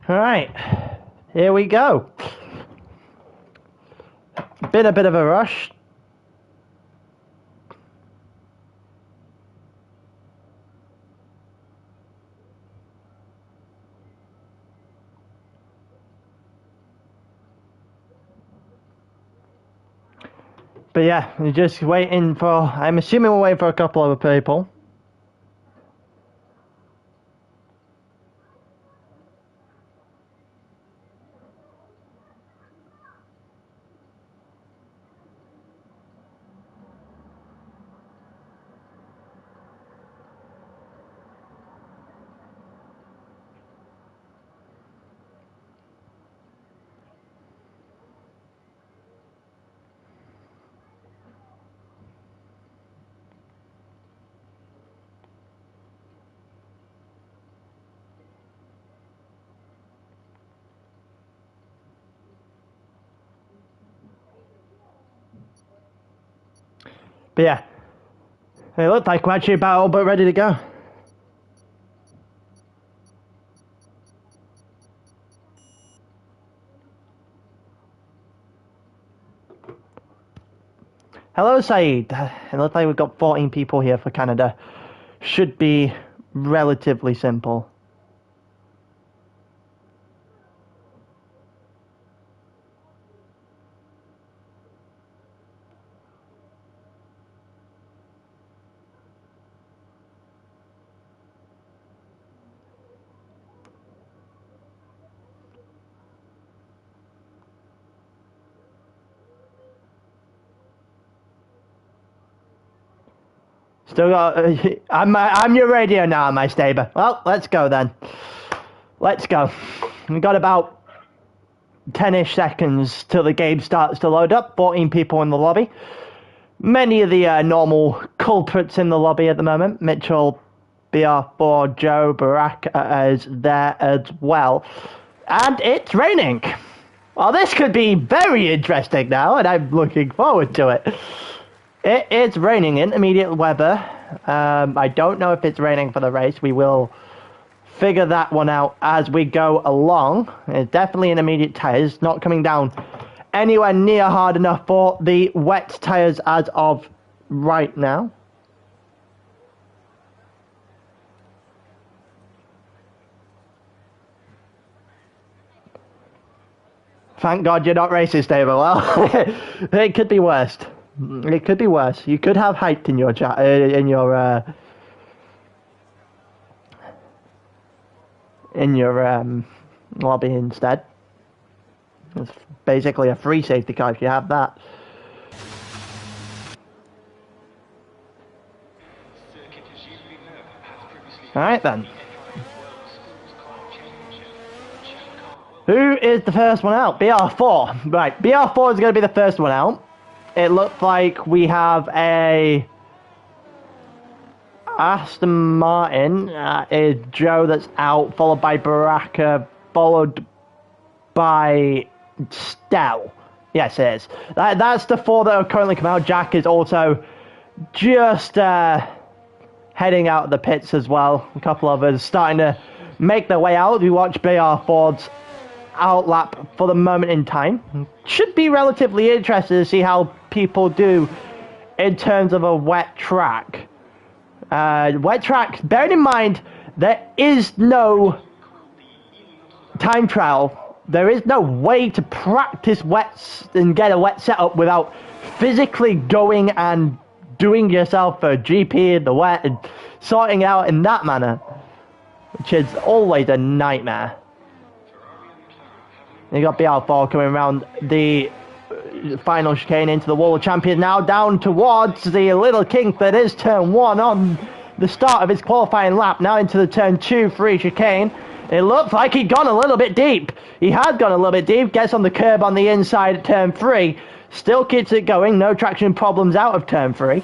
Alright, here we go. Been a bit of a rush. But yeah, we're just waiting for, I'm assuming we're waiting for a couple other people. But yeah, it looked like we're actually about all but ready to go. Hello, Saeed. It looks like we've got 14 people here for Canada. Should be relatively simple. Still got. I'm your radio now, my Staber. Well, let's go then. Let's go. We've got about 10-ish seconds till the game starts to load up. 14 people in the lobby. Many of the normal culprits in the lobby at the moment. Mitchell, BR4, Joe, Barack is there as well. And it's raining. Well, this could be very interesting now, and I'm looking forward to it. It is raining, intermediate weather. I don't know if it's raining for the race. We will figure that one out as we go along. It's definitely intermediate tyres, not coming down anywhere near hard enough for the wet tyres as of right now. Thank God you're not racist, David. Well, it could be worse. It could be worse. You could have hyped in your chat, in your lobby instead. It's basically a free safety car if you have that. Alright then. Who is the first one out? BR4. Right, BR4 is going to be the first one out. It looks like we have a Aston Martin. Is Joe that's out, followed by Baraka, followed by Stell. Yes, it is. That's the four that are currently come out. Jack is also just heading out of the pits as well. A couple of us starting to make their way out. We watch BR4's outlap for the moment in time. Should be relatively interested to see how people do in terms of a wet track. Wet track, bearing in mind there is no time trial. There is no way to practice wets and get a wet setup without physically going and doing yourself a GP in the wet and sorting it out in that manner, which is always a nightmare. You got BR4 coming around the final chicane into the wall of champions, now down towards the little kink that is turn 1 on the start of his qualifying lap, now into the turn 2 free chicane. It looks like he'd gone a little bit deep. He has gone a little bit deep, gets on the curb on the inside at turn 3, still keeps it going, no traction problems out of turn 3.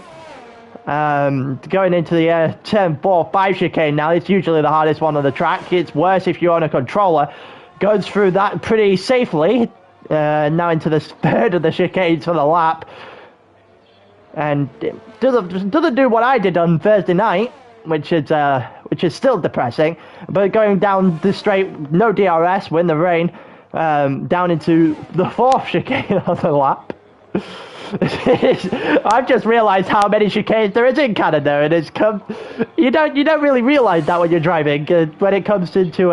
Going into the turn 4-5 chicane now. It's usually the hardest one on the track. It's worse if you're on a controller. Goes through that pretty safely. Now into the third of the chicanes for the lap. And doesn't do what I did on Thursday night. which is still depressing. But going down the straight, no DRS, we're in the rain, down into the 4th chicane of the lap. I've just realised how many chicanes there is in Canada, and you don't really realise that when you're driving. When it comes into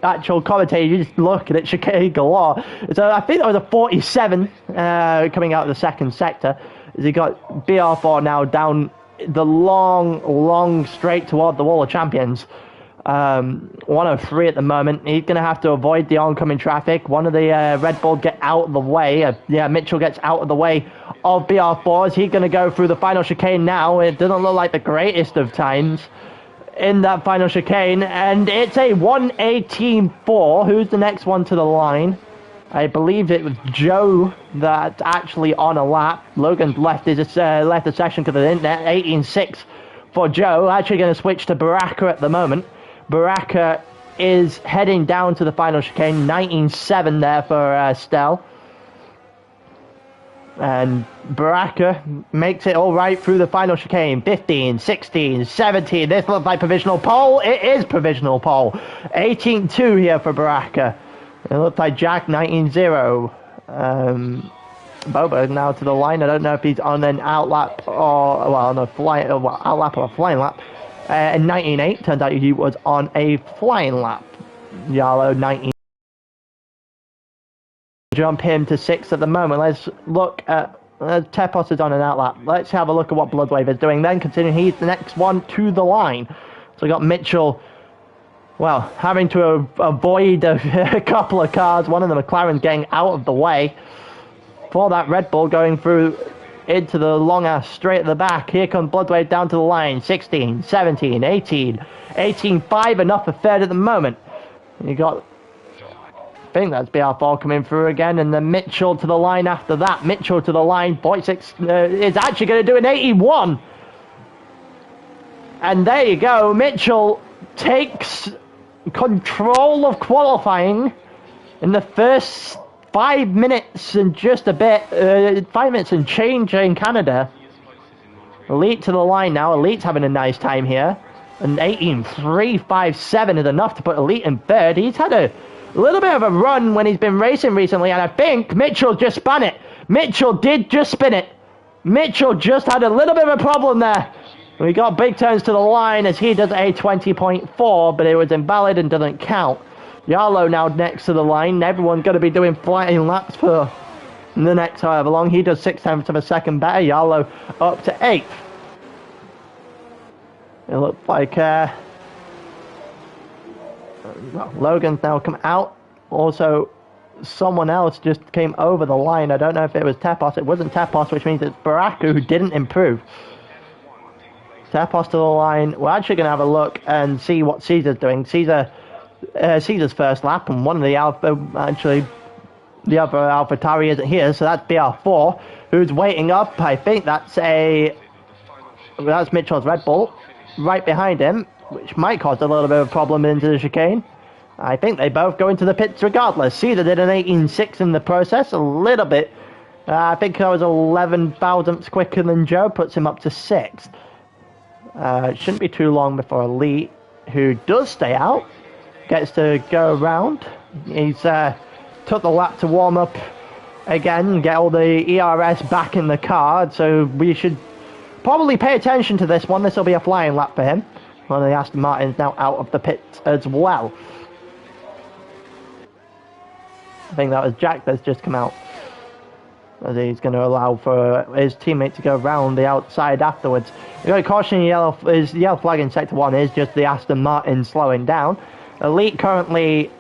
actual commentating, you just look at it, chicane galore. So I think that was a 47 coming out of the 2nd sector. As he got BR4 now down the long straight toward the Wall of Champions. 103 at the moment. He's going to have to avoid the oncoming traffic. One of the Red Bull get out of the way. Mitchell gets out of the way of BR4. He's going to go through the final chicane now. It doesn't look like the greatest of times in that final chicane. And it's a 118.4. Who's the next one to the line? I believe it was Joe that's actually on a lap. Logan left the session because of the internet. 18.6 for Joe. Actually going to switch to Baraka at the moment. Baraka is heading down to the final chicane. 19.7 there for Stell. And Baraka makes it all right through the final chicane. 15, 16, 17. This looks like provisional pole. It is provisional pole. 18.2 here for Baraka. It looks like Jack 19.0. Boba now to the line. I don't know if he's on an outlap or on a outlap or a flying lap. 19.8. Turns out he was on a flying lap. Yarlow 19. Jump him to 6th at the moment. Let's look at Tepos is on an outlap. Let's have a look at what Bloodwave is doing then, considering he's the next one to the line. So we got Mitchell. Well, having to avoid a couple of cars. One of the McLaren's getting out of the way for that Red Bull going through into the long ass straight at the back. Here comes Bloodwave down to the line. 16, 17, 18, 18.5, enough for 3rd at the moment. You got, I think that's BR4 coming through again, and then Mitchell to the line after that. Mitchell to the line. 46 is actually going to do an 81. And there you go. Mitchell takes control of qualifying in the first 5 minutes and just a bit, 5 minutes and change in Canada. Elite to the line now. Elite's having a nice time here. And 18.357 is enough to put Elite in 3rd. He's had a little bit of a run when he's been racing recently, and I think Mitchell just spun it. Mitchell did just spin it. Mitchell just had a little bit of a problem there. We got big turns to the line as he does a 20.4, but it was invalid and doesn't count. Yarlow now next to the line. Everyone's going to be doing flying laps for the next however long. He does 0.6 of a second better. Yarlow up to 8th. It looks like Logan's now come out. Also, someone else just came over the line. I don't know if it was Tepos. It wasn't Tepos, which means it's Baraka who didn't improve. Tepos to the line. We're actually going to have a look and see what Caesar's doing. Caesar's first lap, and one of the Alpha, actually, the other AlphaTauri isn't here, so that's BR4, who's waiting up. I think that's Mitchell's Red Bull right behind him, which might cause a little bit of a problem into the chicane. I think they both go into the pits regardless. Caesar did an 18.6 in the process, a little bit. I think I was 11 thousandths quicker than Joe, puts him up to 6th. It shouldn't be too long before Elite, who does stay out, gets to go around. He's took the lap to warm up again, get all the ERS back in the car, so we should probably pay attention to this one. This will be a flying lap for him. One of the Aston Martins now out of the pits as well. I think that was Jack that's just come out, as he's going to allow for his teammate to go around the outside afterwards. You've got to caution his yellow flag in Sector 1 is just the Aston Martin slowing down. Elite currently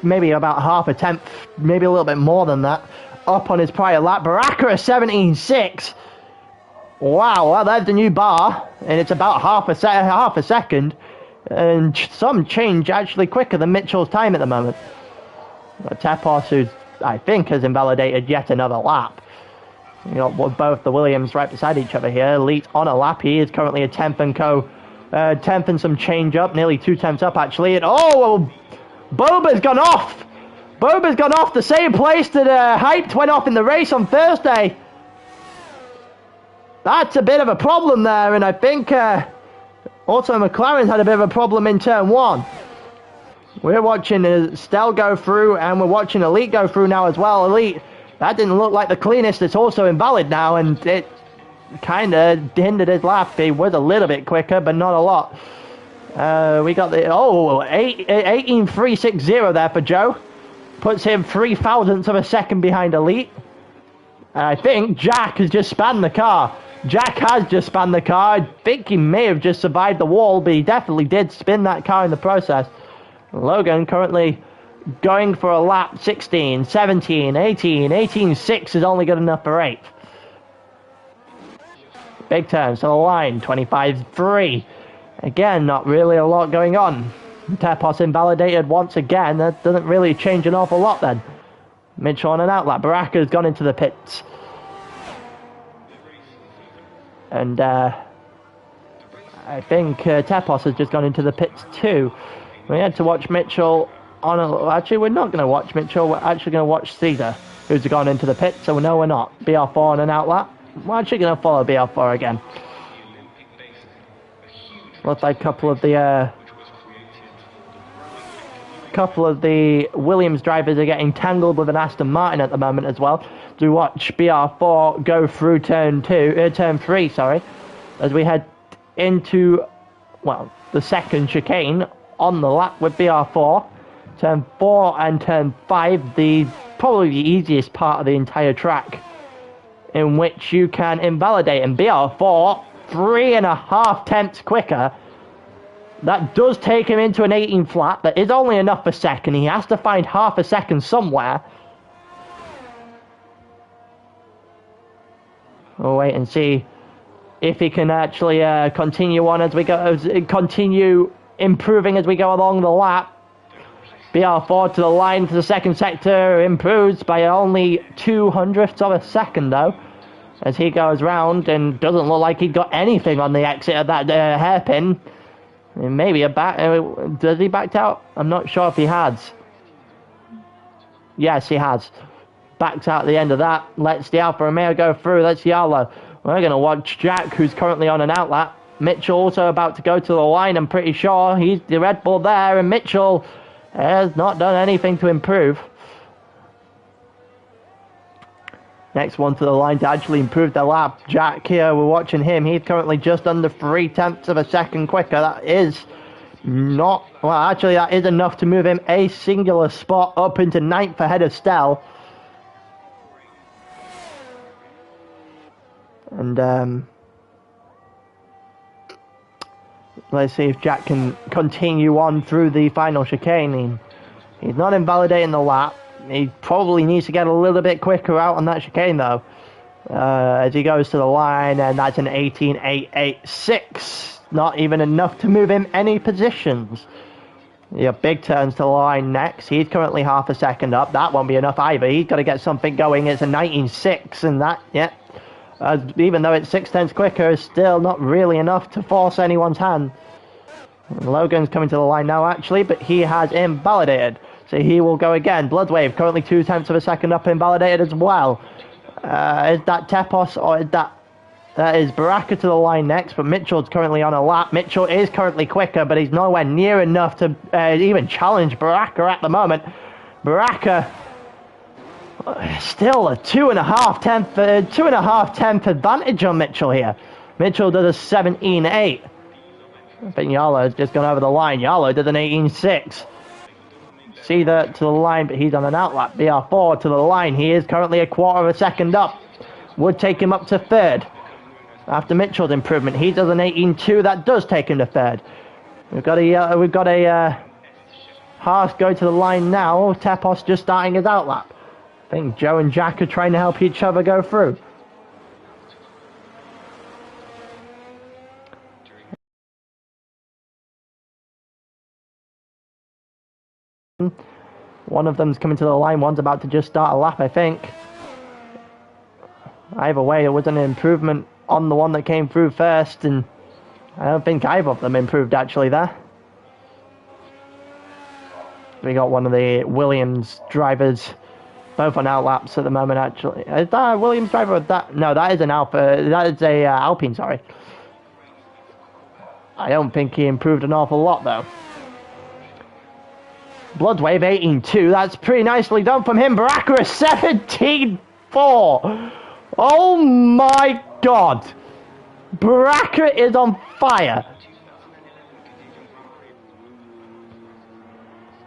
maybe about half a tenth, maybe a little bit more than that, up on his prior lap. Baraka 17.6. Wow, well, there's the new bar, and it's about half a second, and some change actually quicker than Mitchell's time at the moment. But Tepos, who I think has invalidated yet another lap. You got both the Williams right beside each other here. Elite on a lap. He is currently a 10th and 10th and some change up, nearly 2 tenths up actually. And oh, Boba's gone off. Boba's gone off the same place that Hyped went off in the race on Thursday. That's a bit of a problem there, and I think Also, McLaren's had a bit of a problem in turn 1. We're watching Stell go through, and we're watching Elite go through now as well. Elite, that didn't look like the cleanest. It's also invalid now, and it kind of hindered his lap. He was a little bit quicker, but not a lot. We got the 18.360 there for Joe. Puts him 0.003 of a second behind Elite. I think Jack has just spanned the car. Jack has just spanned the car. I think he may have just survived the wall, but he definitely did spin that car in the process. Logan currently going for a lap 16, 17, 18. 18.6 is only good enough for 8th. Big turns to the line, 25.3. Again, not really a lot going on. Tepos invalidated once again. That doesn't really change an awful lot then. Mitchell on an outlap. Baraka's gone into the pits. And I think Tepos has just gone into the pits too. We had to watch Mitchell on a... Actually, we're not going to watch Mitchell. We're actually going to watch Caesar, who's gone into the pits. So no, we're not. BR4 on an outlap. We're actually going to follow BR4 again. Looks like a couple of the Williams drivers are getting tangled with an Aston Martin at the moment as well. We watch BR4 go through turn 3, sorry, as we head into, well, the second chicane on the lap with BR4. Turn 4 and turn 5, probably the easiest part of the entire track, in which you can invalidate, and BR4 3.5 tenths quicker. That does take him into an 18 flat. That is only enough for second. He has to find half a second somewhere. We'll wait and see if he can actually continue on as we go, continue improving as we go along the lap. BR4 to the line for the second sector, improves by only 0.02 of a second though, as he goes round, and doesn't look like he got anything on the exit of that hairpin. Maybe a back. Does he backed out? I'm not sure if he has. Yes, he has. Backs out at the end of that. Lets the Alfa Romeo go through. That's Yalo. We're going to watch Jack, who's currently on an outlap. Mitchell also about to go to the line, I'm pretty sure. He's the Red Bull there, and Mitchell has not done anything to improve. Next one to the line to actually improve the lap. Jack here, we're watching him. He's currently just under 0.3 of a second quicker. That is not... Well, actually, that is enough to move him a singular spot up into 9th ahead of Stell. And, let's see if Jack can continue on through the final chicane. He's not invalidating the lap. He probably needs to get a little bit quicker out on that chicane though, as he goes to the line, and that's an 18.886. Not even enough to move him any positions. Yeah, big turns to the line next. He's currently half a second up. That won't be enough either. He's got to get something going. It's a 19.6, and that, yeah, even though it's 0.6 quicker, is still not really enough to force anyone's hand. And Logan's coming to the line now actually, but he has invalidated. So he will go again. Bloodwave currently 0.2 of a second up, invalidated as well. Is that Tepos or is that is Baraka to the line next? But Mitchell's currently on a lap. Mitchell is currently quicker, but he's nowhere near enough to even challenge Baraka at the moment. Baraka still a 2.5 tenth advantage on Mitchell here. Mitchell does a 17.8. I think Yalo's just gone over the line. Yalo does an 18.6. See that to the line, but he's on an outlap. BR4 to the line. He is currently a 1/4 of a second up. Would take him up to 3rd. After Mitchell's improvement, he does an 18.2. That does take him to 3rd. We've got a Haas go to the line now. Tepos just starting his outlap. I think Joe and Jack are trying to help each other go through. One of them's coming to the line, one's about to just start a lap, I think. Either way, it was an improvement on the one that came through first, and I don't think either of them improved actually there. We got one of the Williams drivers, both on outlaps at the moment actually. Is that a Williams driver or that? No, that is an Alpha, that is a Alpine, sorry. I don't think he improved an awful lot, though. Bloodwave 18-2. That's pretty nicely done from him. Baraka 17-4. Oh my god. Baraka is on fire.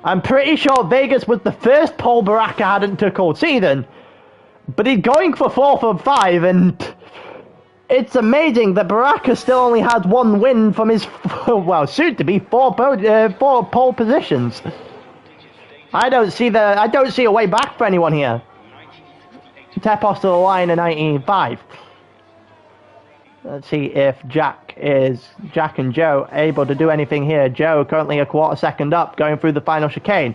I'm pretty sure Vegas was the first pole Baraka hadn't took all season. But he's going for 4 from 5, and it's amazing that Baraka still only has 1 win from his, well, soon to be 4 pole positions. I don't see a way back for anyone here. Tepos to the line in 19.5. Let's see if Jack and Joe able to do anything here. Joe currently a quarter second up, going through the final chicane.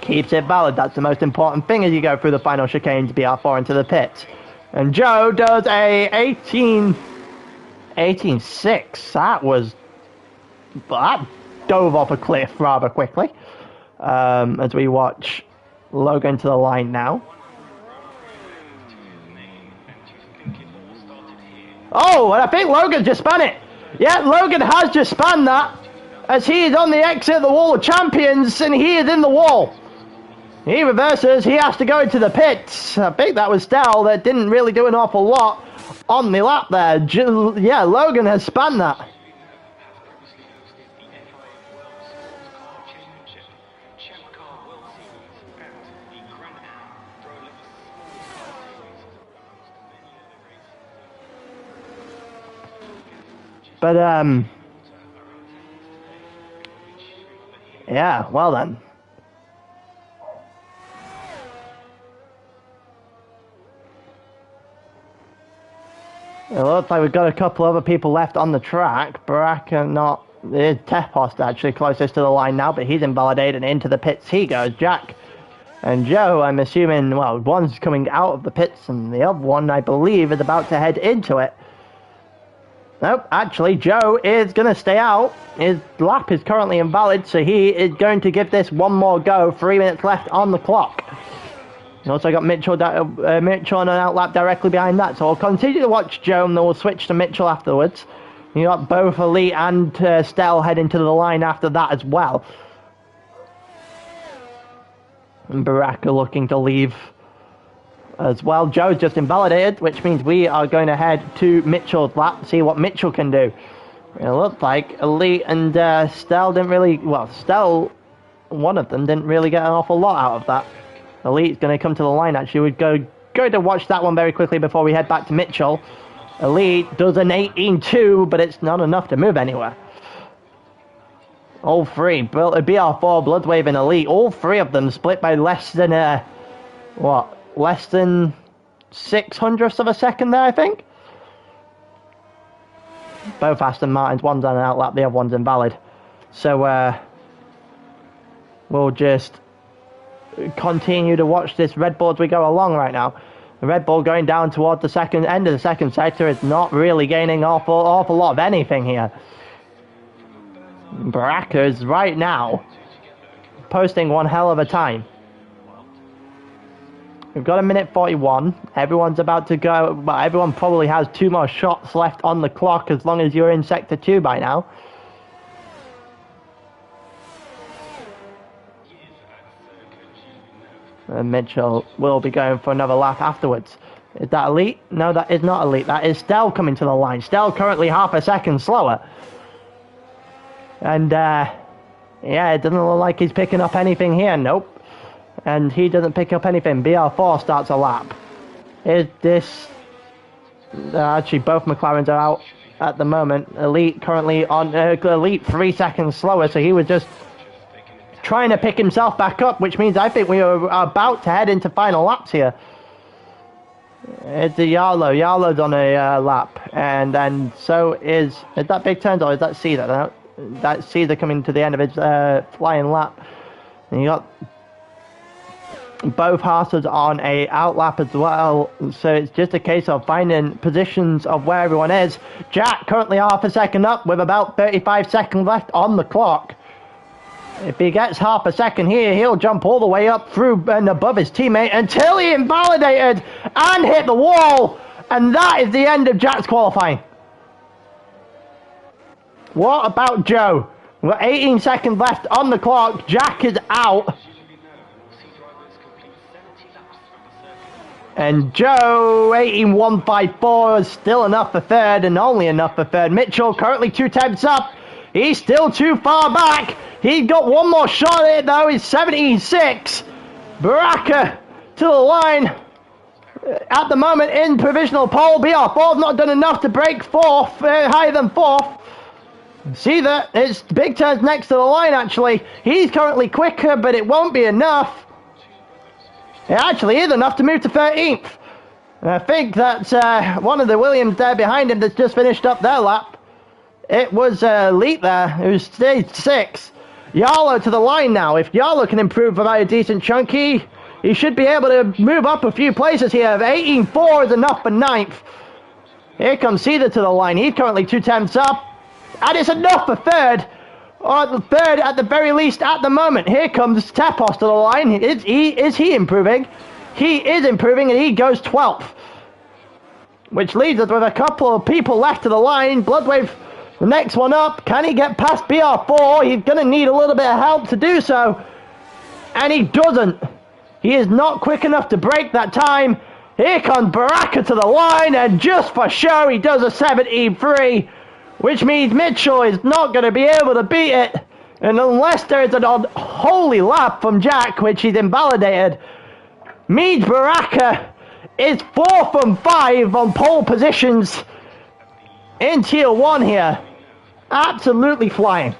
Keeps it valid. That's the most important thing as you go through the final chicane to be R4 into the pits. And Joe does a 18.6. That dove off a cliff rather quickly. As we watch Logan to the line now. Oh, and I think Logan just spun it. Yeah, Logan has just spun that, as he is on the exit of the Wall of Champions, and he is in the wall. He reverses, he has to go into the pits. I think that was Stell that didn't really do an awful lot on the lap there. Yeah, Logan has spun that. But, yeah, well then. It looks like we've got a couple other people left on the track. Baraka not... There's Tepos actually closest to the line now, but he's invalidated, and into the pits he goes. Jack and Joe, I'm assuming, well, one's coming out of the pits, and the other one, I believe, is about to head into it. Nope, actually, Joe is going to stay out. His lap is currently invalid, so he is going to give this one more go. 3 minutes left on the clock. And also got Mitchell on an outlap directly behind that, so I'll continue to watch Joe, and then we'll switch to Mitchell afterwards. You got both Elite and Stell heading to the line after that as well. And Baraka looking to leave as well. Joe's just invalidated, which means we are going to head to Mitchell's lap, see what Mitchell can do. It looked like Elite and Stell didn't really... Well, Stell, one of them, didn't really get an awful lot out of that. Elite's going to come to the line, actually. We're going to watch that one very quickly before we head back to Mitchell. Elite does an 18-2, but it's not enough to move anywhere. All three, BR4, Bloodwave, and Elite, all three of them split by less than, less than 600ths of a second there, I think. Both Aston Martins, one's on an outlap, the other one's invalid. So, we'll just continue to watch this Red Bull as we go along right now. The Red Bull going down towards the end of the second sector is not really gaining awful lot of anything here. Baraka's right now posting one hell of a time. We've got 1:41. Everyone's about to go, but everyone probably has 2 more shots left on the clock as long as you're in Sector 2 by now. And Mitchell will be going for another lap afterwards. Is that Elite? No, that is not Elite. That is Stell coming to the line. Stell currently half a second slower. And, yeah, it doesn't look like he's picking up anything here. Nope. And he doesn't pick up anything. BR4 starts a lap. Is this... actually, both McLarens are out at the moment. Elite currently on... Elite 3 seconds slower, so he was just trying to pick himself back up, which means I think we are about to head into final laps here. It's a Yarlo. Yarlo's on a lap. And then so is that Big Turns or is that Caesar? That's Caesar coming to the end of his flying lap. And you got both Haasers on a outlap as well, so it's just a case of finding positions of where everyone is. Jack currently half a second up with about 35 seconds left on the clock. If he gets half a second here, he'll jump all the way up through and above his teammate until he invalidated and hit the wall, and that is the end of Jack's qualifying. What about Joe? We've got 18 seconds left on the clock. Jack is out. And Joe, 18.154 is still enough for third and only enough for third. Mitchell currently 2 tenths up. He's still too far back. He's got one more shot at it though. He's 17.6. Baraka to the line. At the moment in provisional pole. BR4 not done enough to break fourth, higher than fourth. See that? It's Big Turn's next to the line actually. He's currently quicker, but it won't be enough. It actually is enough to move to 13th. And I think that's one of the Williams there behind him that's just finished up their lap. It was Leap there, who stayed 6th. Yarlo to the line now. If Yarlo can improve by a decent chunk, he should be able to move up a few places here. 18.4 is enough for 9th. Here comes Cedar to the line. He's currently 2 tenths up. And it's enough for 3rd. Or the 3rd at the very least at the moment. Here comes Tepos to the line. Is he improving? He is improving and he goes 12th. Which leaves us with a couple of people left to the line. Bloodwave, the next one up. Can he get past BR4? He's going to need a little bit of help to do so. And he doesn't. He is not quick enough to break that time. Here comes Baraka to the line. And just for show, he does a 17.3. Which means Mitchell is not going to be able to beat it. And unless there is an unholy lap from Jack, which he's invalidated, means Baraka is 4 from 5 on pole positions in Tier 1 here. Absolutely flying.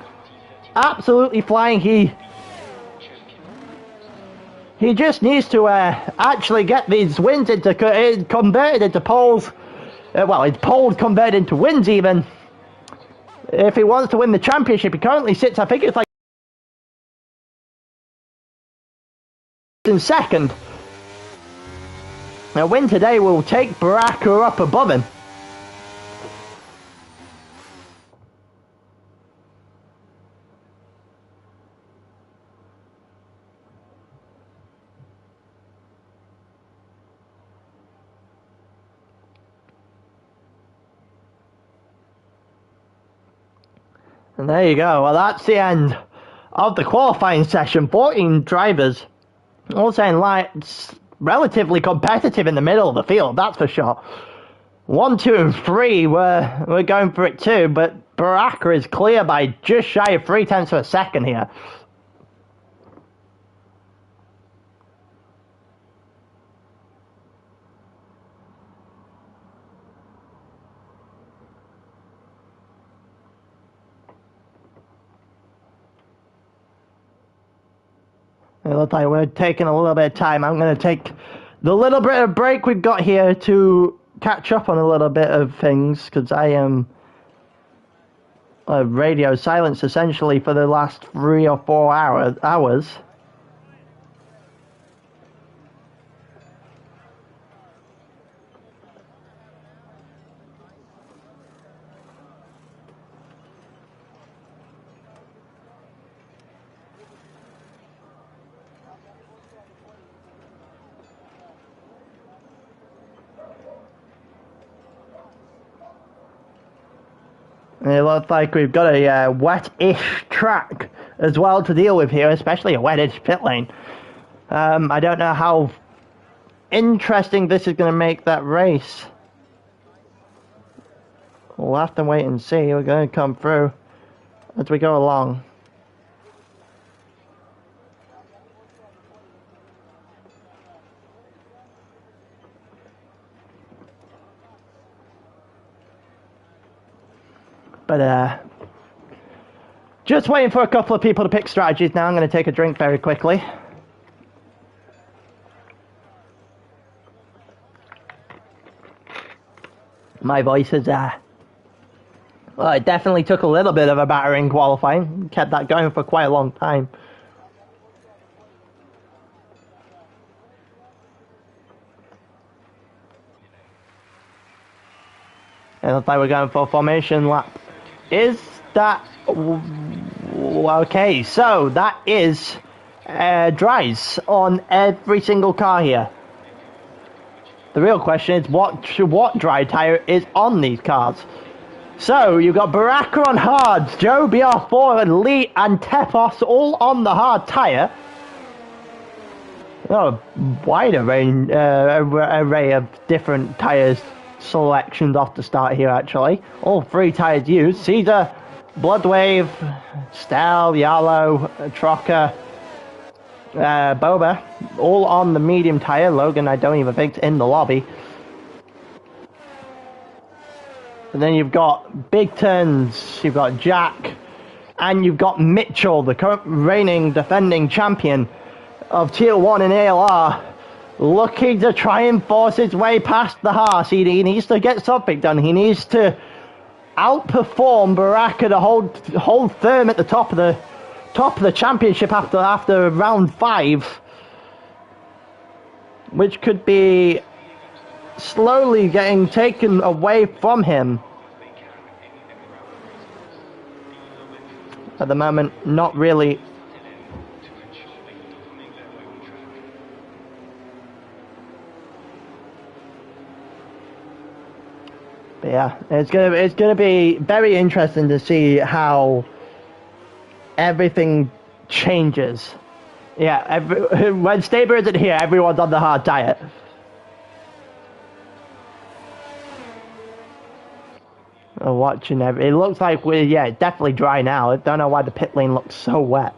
Absolutely flying. He just needs to actually get these wins converted into poles. Well, his poles converted into wins even. If he wants to win the championship, he currently sits, I think it's like in 2nd. A win today will take Baraka up above him. And there you go. Well, that's the end of the qualifying session. 14 drivers, all saying like relatively competitive in the middle of the field, that's for sure. 1, 2, and 3 we're going for it too, but Baraka is clear by just shy of 3 tenths of a second here. It looks like we're taking a little bit of time. I'm going to take the little bit of break we've got here to catch up on a little bit of things, because I am radio silence essentially for the last 3 or 4 hours. It looks like we've got a wet-ish track as well to deal with here, especially a wet-ish pit lane. I don't know how interesting this is going to make that race. We'll have to wait and see. We're going to come through as we go along. But just waiting for a couple of people to pick strategies now. I'm going to take a drink very quickly. My voice is well, it definitely took a little bit of a battering qualifying. Kept that going for quite a long time. It looks like we're going for a formation lap. Is that okay? So that is dries on every single car here. The real question is what dry tire is on these cars. So you've got Baraka on hards, Joe, BR4, and Lee and Tepos all on the hard tyre. Oh, wide array of different tyres selections off the start here, actually. All 3 tyres used. Caesar, Bloodwave, Stel, Yalo, Trocker, Boba, all on the medium tyre. Logan, I don't even think's in the lobby. And then you've got big turns, you've got Jack, and you've got Mitchell, the current reigning defending champion of Tier 1 in ALR, looking to try and force his way past the Haas. He needs to get something done. He needs to outperform Baraka to hold firm at the top of the championship after round 5, which could be slowly getting taken away from him. At the moment, not really. But yeah, it's gonna be very interesting to see how everything changes. Yeah, when Staber isn't here, everyone's on the hard diet. Watching it looks like it's definitely dry now. I don't know why the pit lane looks so wet.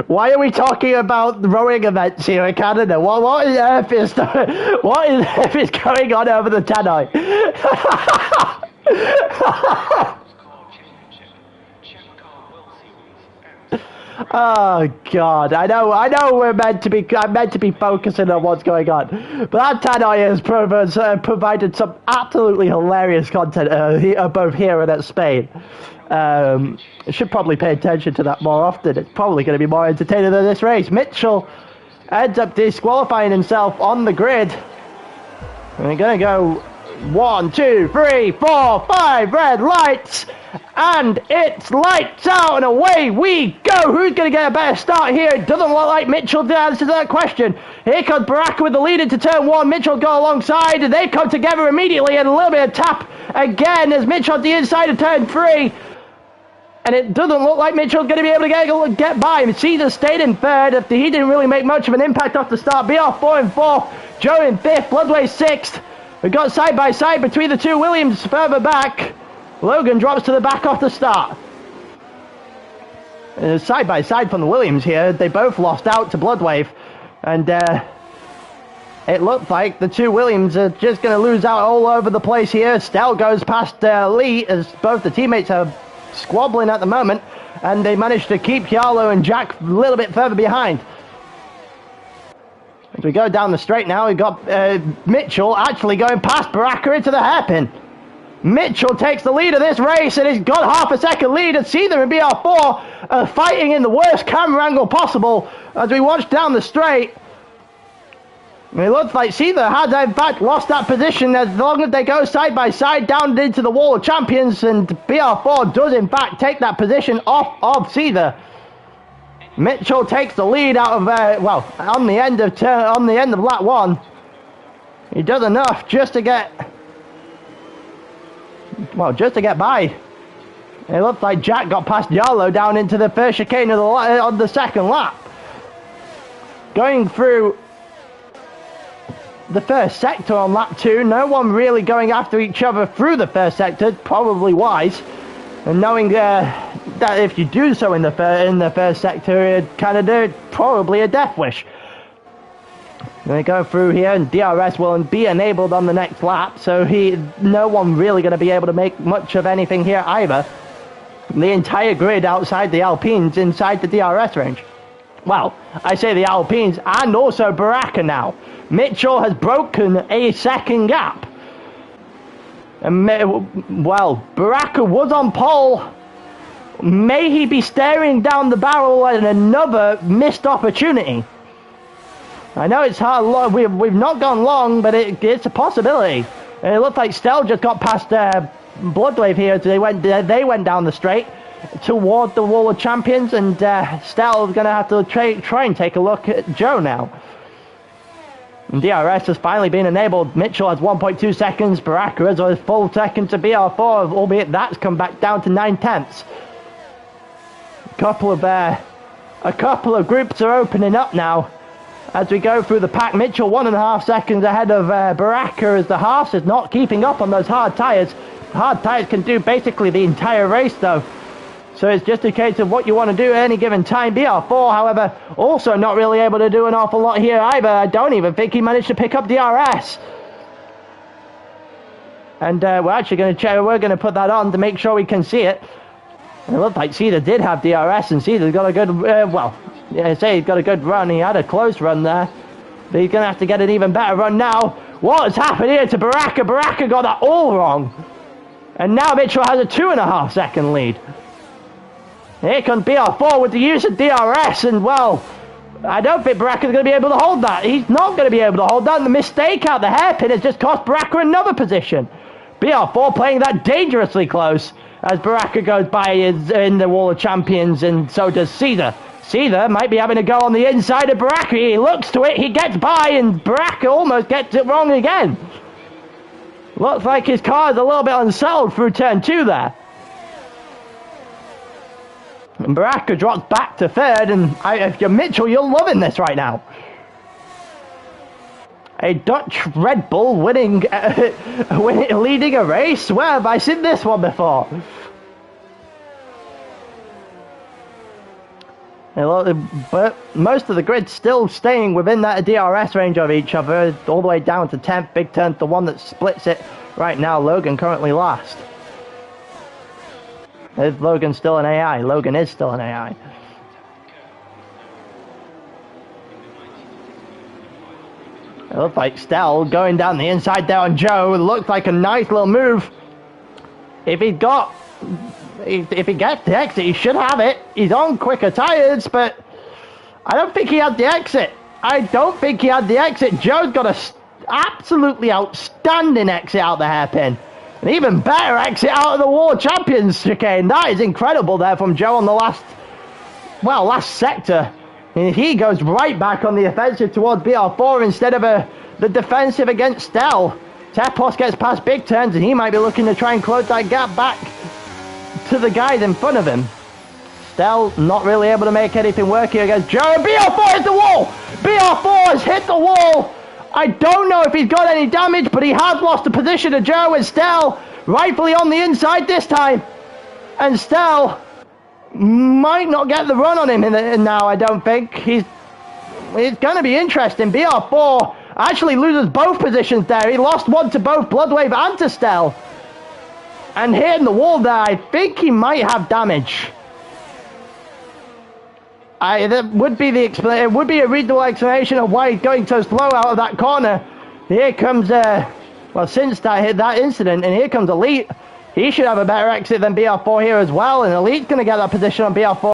Why are we talking about rowing events here in Canada? What on earth is going on over the Tannoy? Oh God! I know. I'm meant to be focusing on what's going on, but that Tannoy has provided some absolutely hilarious content both here and at Spain. I should probably pay attention to that more often. It's probably going to be more entertaining than this race. Mitchell ends up disqualifying himself on the grid. And we're going to go 1, 2, 3, 4, 5 red lights. And it's lights out and away we go. Who's going to get a better start here? It doesn't look like Mitchell to answer that question. Here comes Baraka with the lead into turn 1. Mitchell go alongside. They come together immediately and a little bit of tap again as Mitchell at the inside of turn 3. And it doesn't look like Mitchell's going to be able to get by. Caesar stayed in 3rd. He didn't really make much of an impact off the start. BR4 in 4th. Joe in 5th. Bloodway 6th. We've got side by side between the two. Williams further back. Logan drops to the back off the start. Side by side from the Williams here. They both lost out to Bloodwave. And it looked like the two Williams are just going to lose out all over the place here. Stel goes past Lee as both the teammates are squabbling at the moment. And they managed to keep Yarlo and Jack a little bit further behind. As we go down the straight now, we've got Mitchell actually going past Baraka into the hairpin. Mitchell takes the lead of this race and he's got half a second lead, and Caesar and BR4 are fighting in the worst camera angle possible as we watch down the straight. It looks like Caesar has in fact lost that position as long as they go side by side down into the wall of champions, and BR4 does in fact take that position off of Caesar. Mitchell takes the lead out of on the end of lap 1. He does enough just to get by. It looks like Jack got past Yarlo down into the first chicane of the second lap. Going through the first sector on lap 2, no one really going after each other through the first sector, probably wise. And knowing that if you do so in the first sector in Canada, probably a death wish. They go through here, and DRS will be enabled on the next lap, so no one really going to be able to make much of anything here either. The entire grid outside the Alpines inside the DRS range. Well, I say the Alpines and also Baraka now. Mitchell has broken a second gap. And Baraka was on pole. May he be staring down the barrel at another missed opportunity? I know it's hard. We've not gone long, but it's a possibility. And it looked like Stel just got past Bloodwave here. So they went down the straight toward the wall of champions, and Stel's going to have to try and take a look at Joe now. And DRS has finally been enabled. Mitchell has 1.2 seconds. Baraka has a full second to BR4, albeit that's come back down to 9/10. A couple of groups are opening up now as we go through the pack. Mitchell 1.5 seconds ahead of Baraka as the Haas is not keeping up on those hard tyres. Hard tyres can do basically the entire race though. So it's just a case of what you want to do at any given time. BR4, however, also not really able to do an awful lot here either. I don't even think he managed to pick up DRS. And we're actually going to check. We're going to put that on to make sure we can see it. It looked like Cedar did have DRS, and Cedar's got a good, he's got a good run. He had a close run there, but he's going to have to get an even better run now. What has happened here to Baraka? Baraka got that all wrong. And now Mitchell has a 2.5 second lead. Here comes BR4 with the use of DRS, and well, I don't think Baraka's going to be able to hold that. He's not going to be able to hold that, and the mistake out the hairpin has just cost Baraka another position. BR4 playing that dangerously close as Baraka goes by in the Wall of Champions, and so does Cedar. Cedar might be having a go on the inside of Baraka. He looks to it, he gets by, and Baraka almost gets it wrong again. Looks like his car is a little bit unsettled through turn 2 there. And Baraka drops back to third, and if you're Mitchell, you're loving this right now. A Dutch Red Bull leading a race? Where have I seen this one before? But most of the grid's still staying within that DRS range of each other, all the way down to 10th. Big Turn's the one that splits it right now. Logan currently last. Is Logan still an AI? Logan is still an AI. It looks like Stell going down the inside there on Joe. It looks like a nice little move. If he gets the exit, he should have it. He's on quicker tyres, but I don't think he had the exit. Joe's got a absolutely outstanding exit out the hairpin. An even better exit out of the Wall of Champions chicane. That is incredible there from Joe on the last sector. And he goes right back on the offensive towards BR4 instead of the defensive against Stell. Tepos gets past Big Turns, and he might be looking to try and close that gap back to the guys in front of him. Stell not really able to make anything work here against Joe. BR4 hit the wall! BR4 has hit the wall! I don't know if he's got any damage, but he has lost the position to Joe, and Stell rightfully on the inside this time. And Stell might not get the run on him now, I don't think. It's going to be interesting. BR4 actually loses both positions there. He lost one to both Bloodwave and to Stell. And hitting the wall there, I think he might have damage. That would be it would be a reasonable explanation of why he's going so slow out of that corner. Here comes, since that incident, and here comes Elite. He should have a better exit than BR4 here as well, and Elite's going to get that position on BR4.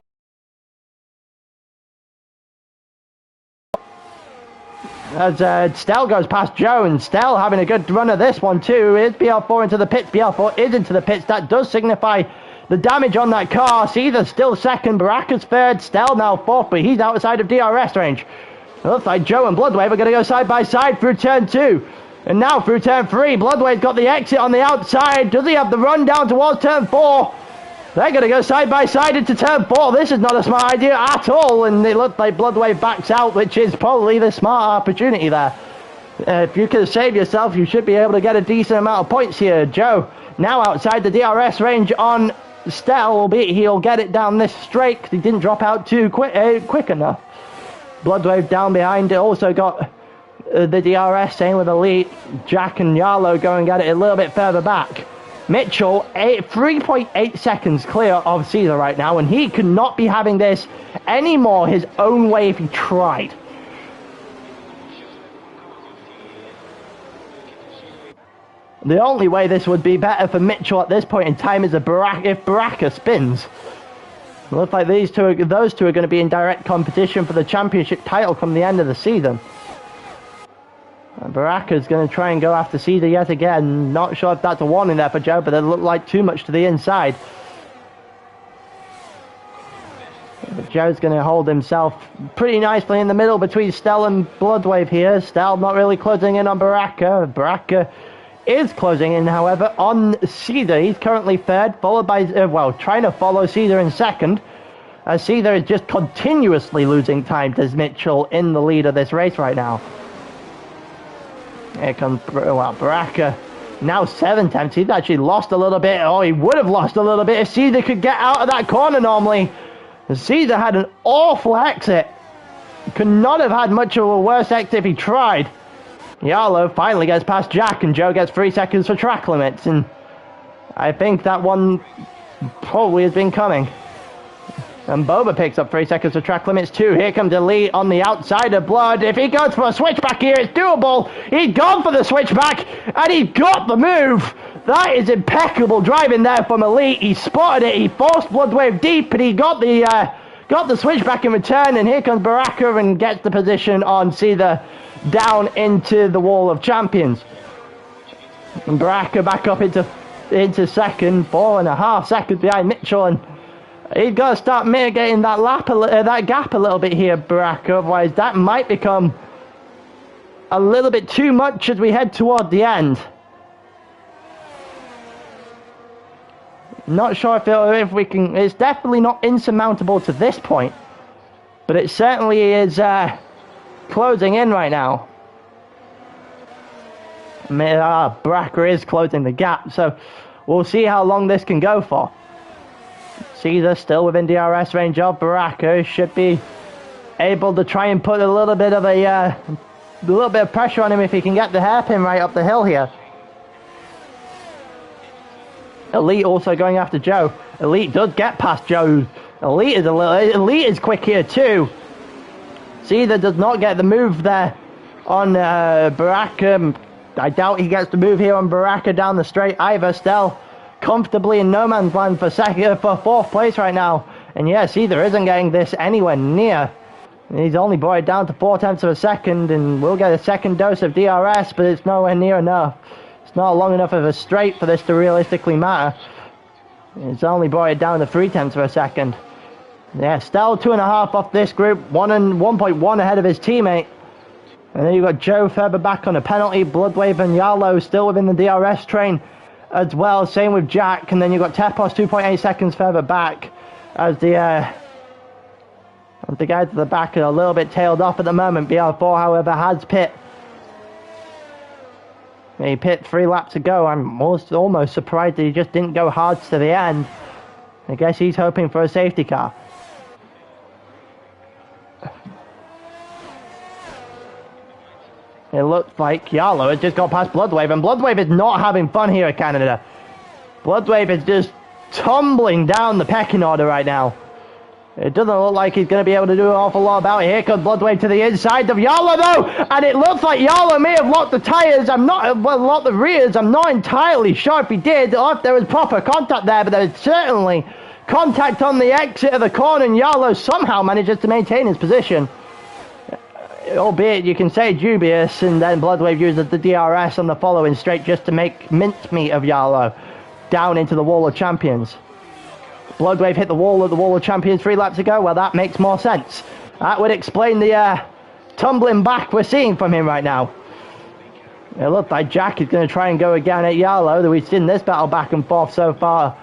As Stell goes past Joe, and Stell having a good run of this one too. Is BR4 into the pits? BR4 is into the pits. That does signify the damage on that car. Caesar's still second, Baraka's third, Stell now fourth, but he's outside of DRS range. It looks like Joe and Bloodwave are going to go side by side through turn 2. And now through turn 3, Bloodwave's got the exit on the outside. Does he have the run down towards turn 4? They're going to go side by side into turn 4. This is not a smart idea at all, and it looks like Bloodwave backs out, which is probably the smart opportunity there. If you can save yourself, you should be able to get a decent amount of points here. Joe now outside the DRS range on Stell, albeit he'll get it down this straight because he didn't drop out too quick enough. Bloodwave down behind it, also got the DRS, same with Elite. Jack and Yarlow go and get it a little bit further back. Mitchell, 3.8 seconds clear of Caesar right now, and he could not be having this any more his own way if he tried. The only way this would be better for Mitchell at this point in time is if Baraka spins. It looks like those two are going to be in direct competition for the championship title come the end of the season. Baraka's going to try and go after Cedar yet again. Not sure if that's a warning there for Joe, but it looked like too much to the inside. But Joe's going to hold himself pretty nicely in the middle between Stell and Bloodwave here. Stell not really closing in on Baraka. Baraka is closing in, however, on Cedar. He's currently third, followed by, trying to follow Cedar in second. Cedar is just continuously losing time to Mitchell in the lead of this race right now. Here comes, Baraka. Now 7 tenths. He's actually lost a little bit. Oh, he would have lost a little bit if Cedar could get out of that corner normally. Cedar had an awful exit. Could not have had much of a worse exit if he tried. Yarlow finally gets past Jack, and Joe gets 3 seconds for track limits, and I think that one probably has been coming. And Boba picks up 3 seconds for track limits too. Here comes Elite on the outside of Blood. If he goes for a switchback here, it's doable. He's gone for the switchback, and he got the move. That is impeccable driving there from Elite. He spotted it. He forced Bloodwave deep, and he got the switchback in return. And here comes Baraka and gets the position on Cedar down into the Wall of Champions. And Baraka back up into second, 4.5 seconds behind Mitchell, and he's got to start mitigating that gap a little bit here, Baraka. Otherwise, that might become a little bit too much as we head toward the end. Not sure if we can. It's definitely not insurmountable to this point, but it certainly is closing in right now. Baraka is closing the gap, so we'll see how long this can go for. Cedar still within DRS range of Baraka. Should be able to try and put a little bit of pressure on him if he can get the hairpin right up the hill here. Elite also going after Joe. Elite does get past Joe. Elite is quick here too. Cedar does not get the move there on Baraka. I doubt he gets the move here on Baraka down the straight either. Stell comfortably in no man's land for fourth place right now. And yes, Cedar isn't getting this anywhere near. He's only brought it down to 4 tenths of a second, and we'll get a second dose of DRS, but it's nowhere near enough. It's not long enough of a straight for this to realistically matter. It's only brought it down to 3 tenths of a second. Yeah, Stell 2.5 off this group, 1.1 ahead of his teammate. And then you've got Joe further back on a penalty, Bloodwave and Yarlow still within the DRS train as well. Same with Jack, and then you've got Tepos 2.8 seconds further back as the guys at the back are a little bit tailed off at the moment. BR4, however, has pit. He pit 3 laps ago. I'm almost surprised that he just didn't go hard to the end. I guess he's hoping for a safety car. It looks like Yarlow has just got past Bloodwave, and Bloodwave is not having fun here at Canada. Bloodwave is just tumbling down the pecking order right now. It doesn't look like he's going to be able to do an awful lot about it. Here comes Bloodwave to the inside of Yarlow though, and it looks like Yarlow may have locked the tyres. Locked the rears. I'm not entirely sure if he did, or if there was proper contact there, but there was certainly contact on the exit of the corner, and Yarlow somehow manages to maintain his position. Albeit you can say dubious, and then Bloodwave uses the DRS on the following straight just to make mincemeat of Yarlow down into the Wall of Champions. Bloodwave hit the wall of Champions 3 laps ago. Well, that makes more sense. That would explain the tumbling back we're seeing from him right now. It looked like Jack is going to try and go again at Yarlow, though we've seen this battle back and forth so far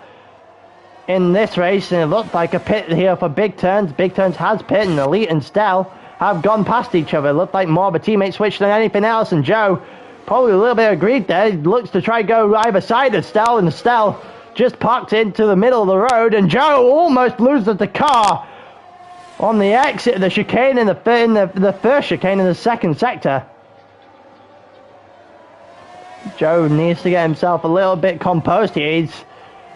in this race, and it looked like a pit here for Big Turns. Big Turns has pit, and Elite and Stell have gone past each other. It looked like more of a teammate switch than anything else, and Joe probably a little bit aggrieved there. He looks to try and go either side of Stell, and Stell just parked into the middle of the road, and Joe almost loses the car on the exit of the chicane in the first chicane in the second sector. Joe needs to get himself a little bit composed here. He's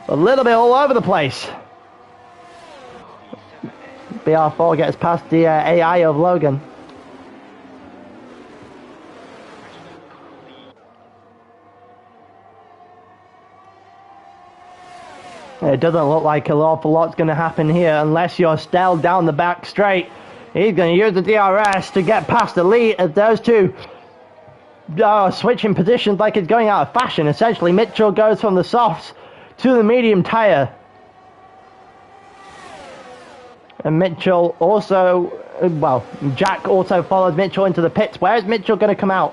a little bit all over the place. BR4 gets past the AI of Logan. It doesn't look like an awful lot's going to happen here unless you're Stell down the back straight. He's going to use the DRS to get past Elite as those two are switching positions like it's going out of fashion. Essentially, Mitchell goes from the softs to the medium tyre. And Mitchell also, well, Jack also follows Mitchell into the pits. Where is Mitchell going to come out?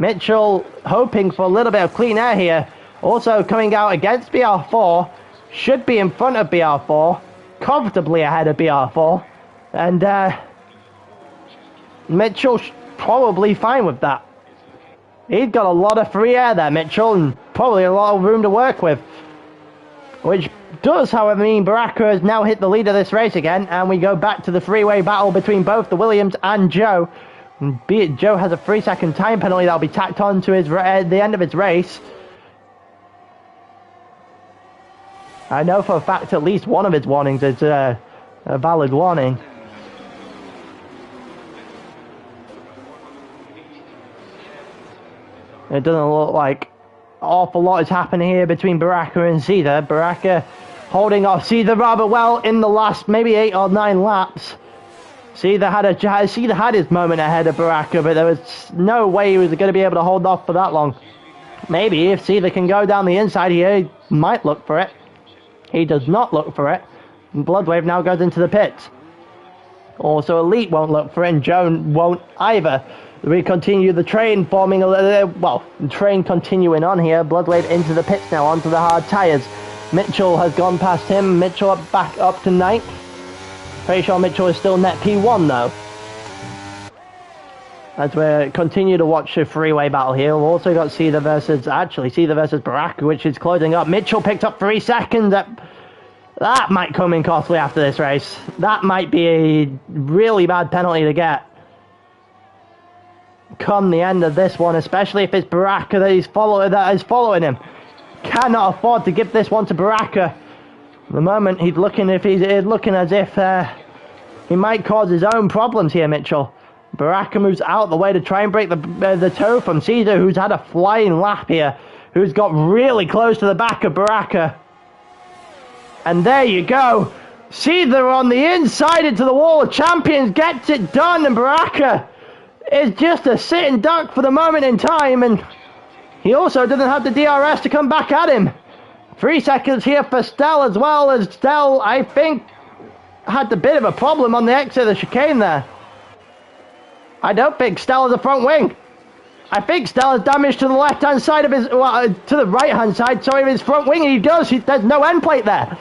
Mitchell hoping for a little bit of clean air here. Also coming out against BR4. Should be in front of BR4. Comfortably ahead of BR4. And Mitchell's probably fine with that. He's got a lot of free air there, Mitchell, and probably a lot of room to work with. Which does, however, mean Baraka has now hit the lead of this race again, and we go back to the freeway battle between both the Williams and Joe. And be it Joe has a 3-second time penalty that'll be tacked on to his the end of his race. I know for a fact at least one of his warnings is a valid warning. It doesn't look like an awful lot is happening here between Baraka and Caesar. Baraka holding off Caesar rather well in the last maybe 8 or 9 laps. Caesar had his moment ahead of Baraka, but there was no way he was going to be able to hold off for that long. Maybe if Caesar can go down the inside here, he might look for it. He does not look for it. And Bloodwave now goes into the pits. Also, Elite won't look for it, and Joan won't either. We continue the train forming the train continuing on here. Bloodwave into the pits now, onto the hard tyres. Mitchell has gone past him. Mitchell back up to 9th. Pretty sure Mitchell is still net P1 though. As we continue to watch the freeway battle here, we've also got Caesar versus Baraka, which is closing up. Mitchell picked up 3 seconds. That might come in costly after this race. That might be a really bad penalty to get come the end of this one, especially if it's Baraka that is following him. Cannot afford to give this one to Baraka. At the moment, he's looking as if he might cause his own problems here, Mitchell. Baraka moves out the way to try and break the toe from Caesar, who's had a flying lap here, who's got really close to the back of Baraka. And there you go. Caesar on the inside into the wall of champions gets it done, and Baraka is just a sitting duck for the moment in time, and he also doesn't have the DRS to come back at him. 3 seconds here for Stell as well, as Stell, I think, had a bit of a problem on the exit of the chicane there. I don't think Stell has a front wing. I think Stell has damage to the left-hand side of his, to the right-hand side, sorry, of his front wing, and he does. There's no end plate there.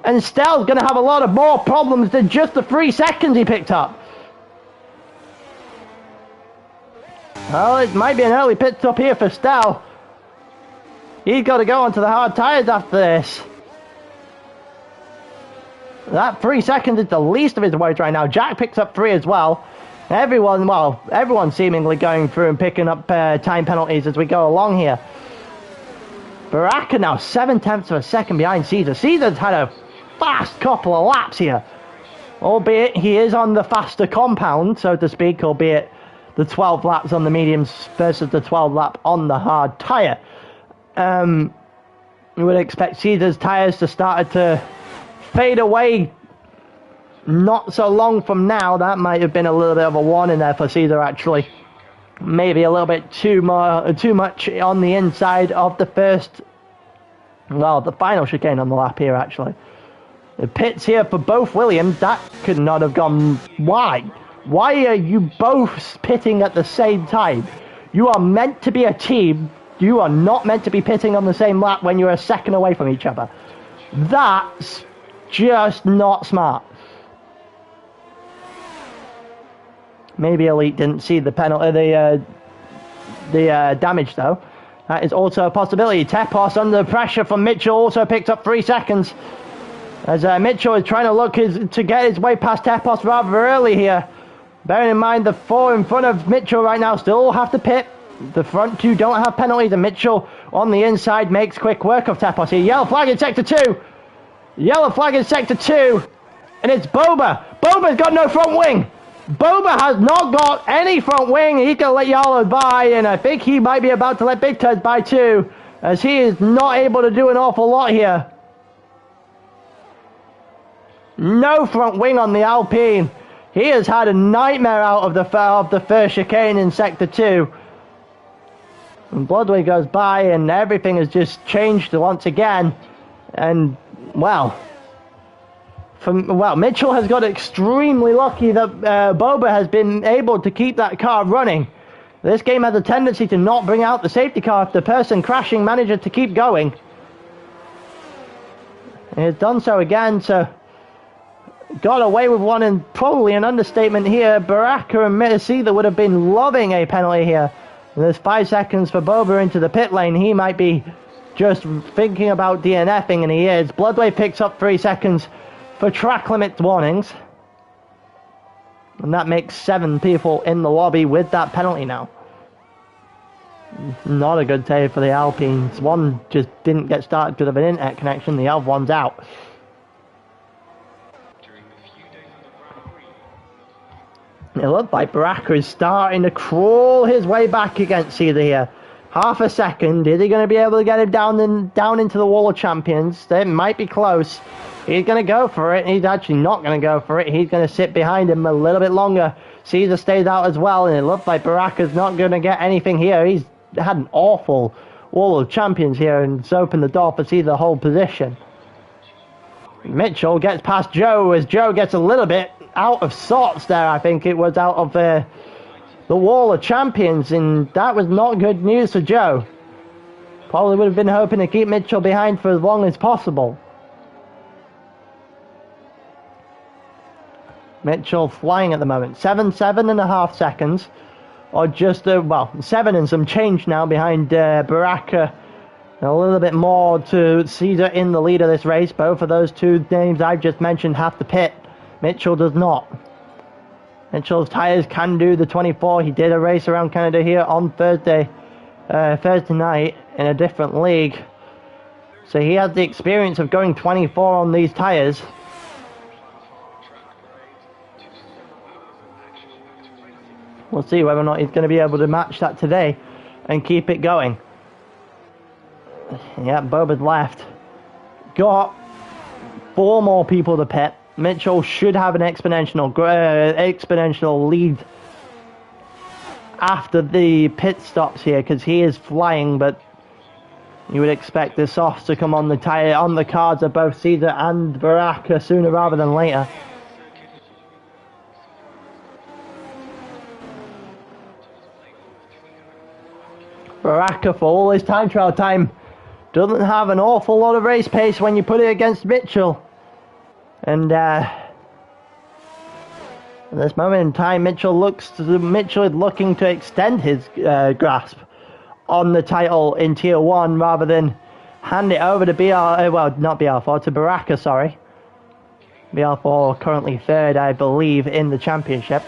And Stell's going to have a lot of more problems than just the 3 seconds he picked up. Well, it might be an early pit stop here for Stell. He's got to go onto the hard tyres after this. That 3 seconds is the least of his worries right now. Jack picks up 3 as well. Everyone's seemingly going through and picking up time penalties as we go along here. Baraka now 7/10 of a second behind Caesar. Caesar's had a fast couple of laps here. Albeit he is on the faster compound, so to speak, albeit the 12 laps on the mediums versus the 12 lap on the hard tyre. We would expect Caesar's tyres to start to fade away not so long from now. That might have been a little bit of a warning there for Caesar, actually. Maybe a little bit too much on the inside of the the final chicane on the lap here, actually. The pits here for both Williams, that could not have gone wide. Why are you both pitting at the same time? You are meant to be a team. You are not meant to be pitting on the same lap when you're a second away from each other. That's just not smart. Maybe Elite didn't see the penalty, the damage though. That is also a possibility. Tepos under pressure from Mitchell also picked up 3 seconds. As Mitchell is trying to look to get his way past Tepos rather early here. Bearing in mind the 4 in front of Mitchell right now still have to pit. The front 2 don't have penalties, and Mitchell on the inside makes quick work of Tepos here. Yellow flag in sector 2. Yellow flag in sector 2. And it's Boba. Boba's got no front wing. Boba has not got any front wing. He's going to let Yellow by, and I think he might be about to let Big Turds by too, as he is not able to do an awful lot here. No front wing on the Alpine. He has had a nightmare out of the first chicane in sector 2. And Bloodway goes by, and everything has just changed once again. And, well, Well, Mitchell has got extremely lucky that Boba has been able to keep that car running. This game has a tendency to not bring out the safety car if the person crashing manages to keep going. He's done so again, so got away with one, and probably an understatement here. Baraka and Mitacida would have been loving a penalty here. And there's 5 seconds for Boba into the pit lane. He might be just thinking about DNFing, and he is. Bloodway picks up 3 seconds for track limit warnings. And that makes 7 people in the lobby with that penalty now. Not a good day for the Alpines. One just didn't get started because of an internet connection. The other one's out. It looks like Baraka is starting to crawl his way back against Cedar here. Half a second. Is he going to be able to get him down into the wall of champions? It might be close. He's going to go for it. He's actually not going to go for it. He's going to sit behind him a little bit longer. Caesar stays out as well, and it looks like Baraka's not going to get anything here. He's had an awful wall of champions here, and it's opened the door for Caesar to hold position. Mitchell gets past Joe as Joe gets a little bit out of sorts there. I think it was out of the wall of champions, and that was not good news for Joe. Probably would have been hoping to keep Mitchell behind for as long as possible. Mitchell flying at the moment. 7.5 seconds. Or just, 7 and some change now behind Baraka. A little bit more to Caesar in the lead of this race. Both of those two names I've just mentioned have to pit. Mitchell does not. Mitchell's tyres can do the 24. He did a race around Canada here on Thursday night in a different league. So he has the experience of going 24 on these tyres. We'll see whether or not he's going to be able to match that today and keep it going. Yeah, Boba's left. Got 4 more people to pit. Mitchell should have an exponential lead after the pit stops here, because he is flying, but you would expect the softs to come on the cards of both Caesar and Baraka sooner rather than later. Baraka, for all his time trial time, doesn't have an awful lot of race pace when you put it against Mitchell. And at this moment in time, Mitchell is looking to extend his grasp on the title in Tier 1 rather than hand it over to to Baraka, sorry. BR4 currently 3rd, I believe, in the championship.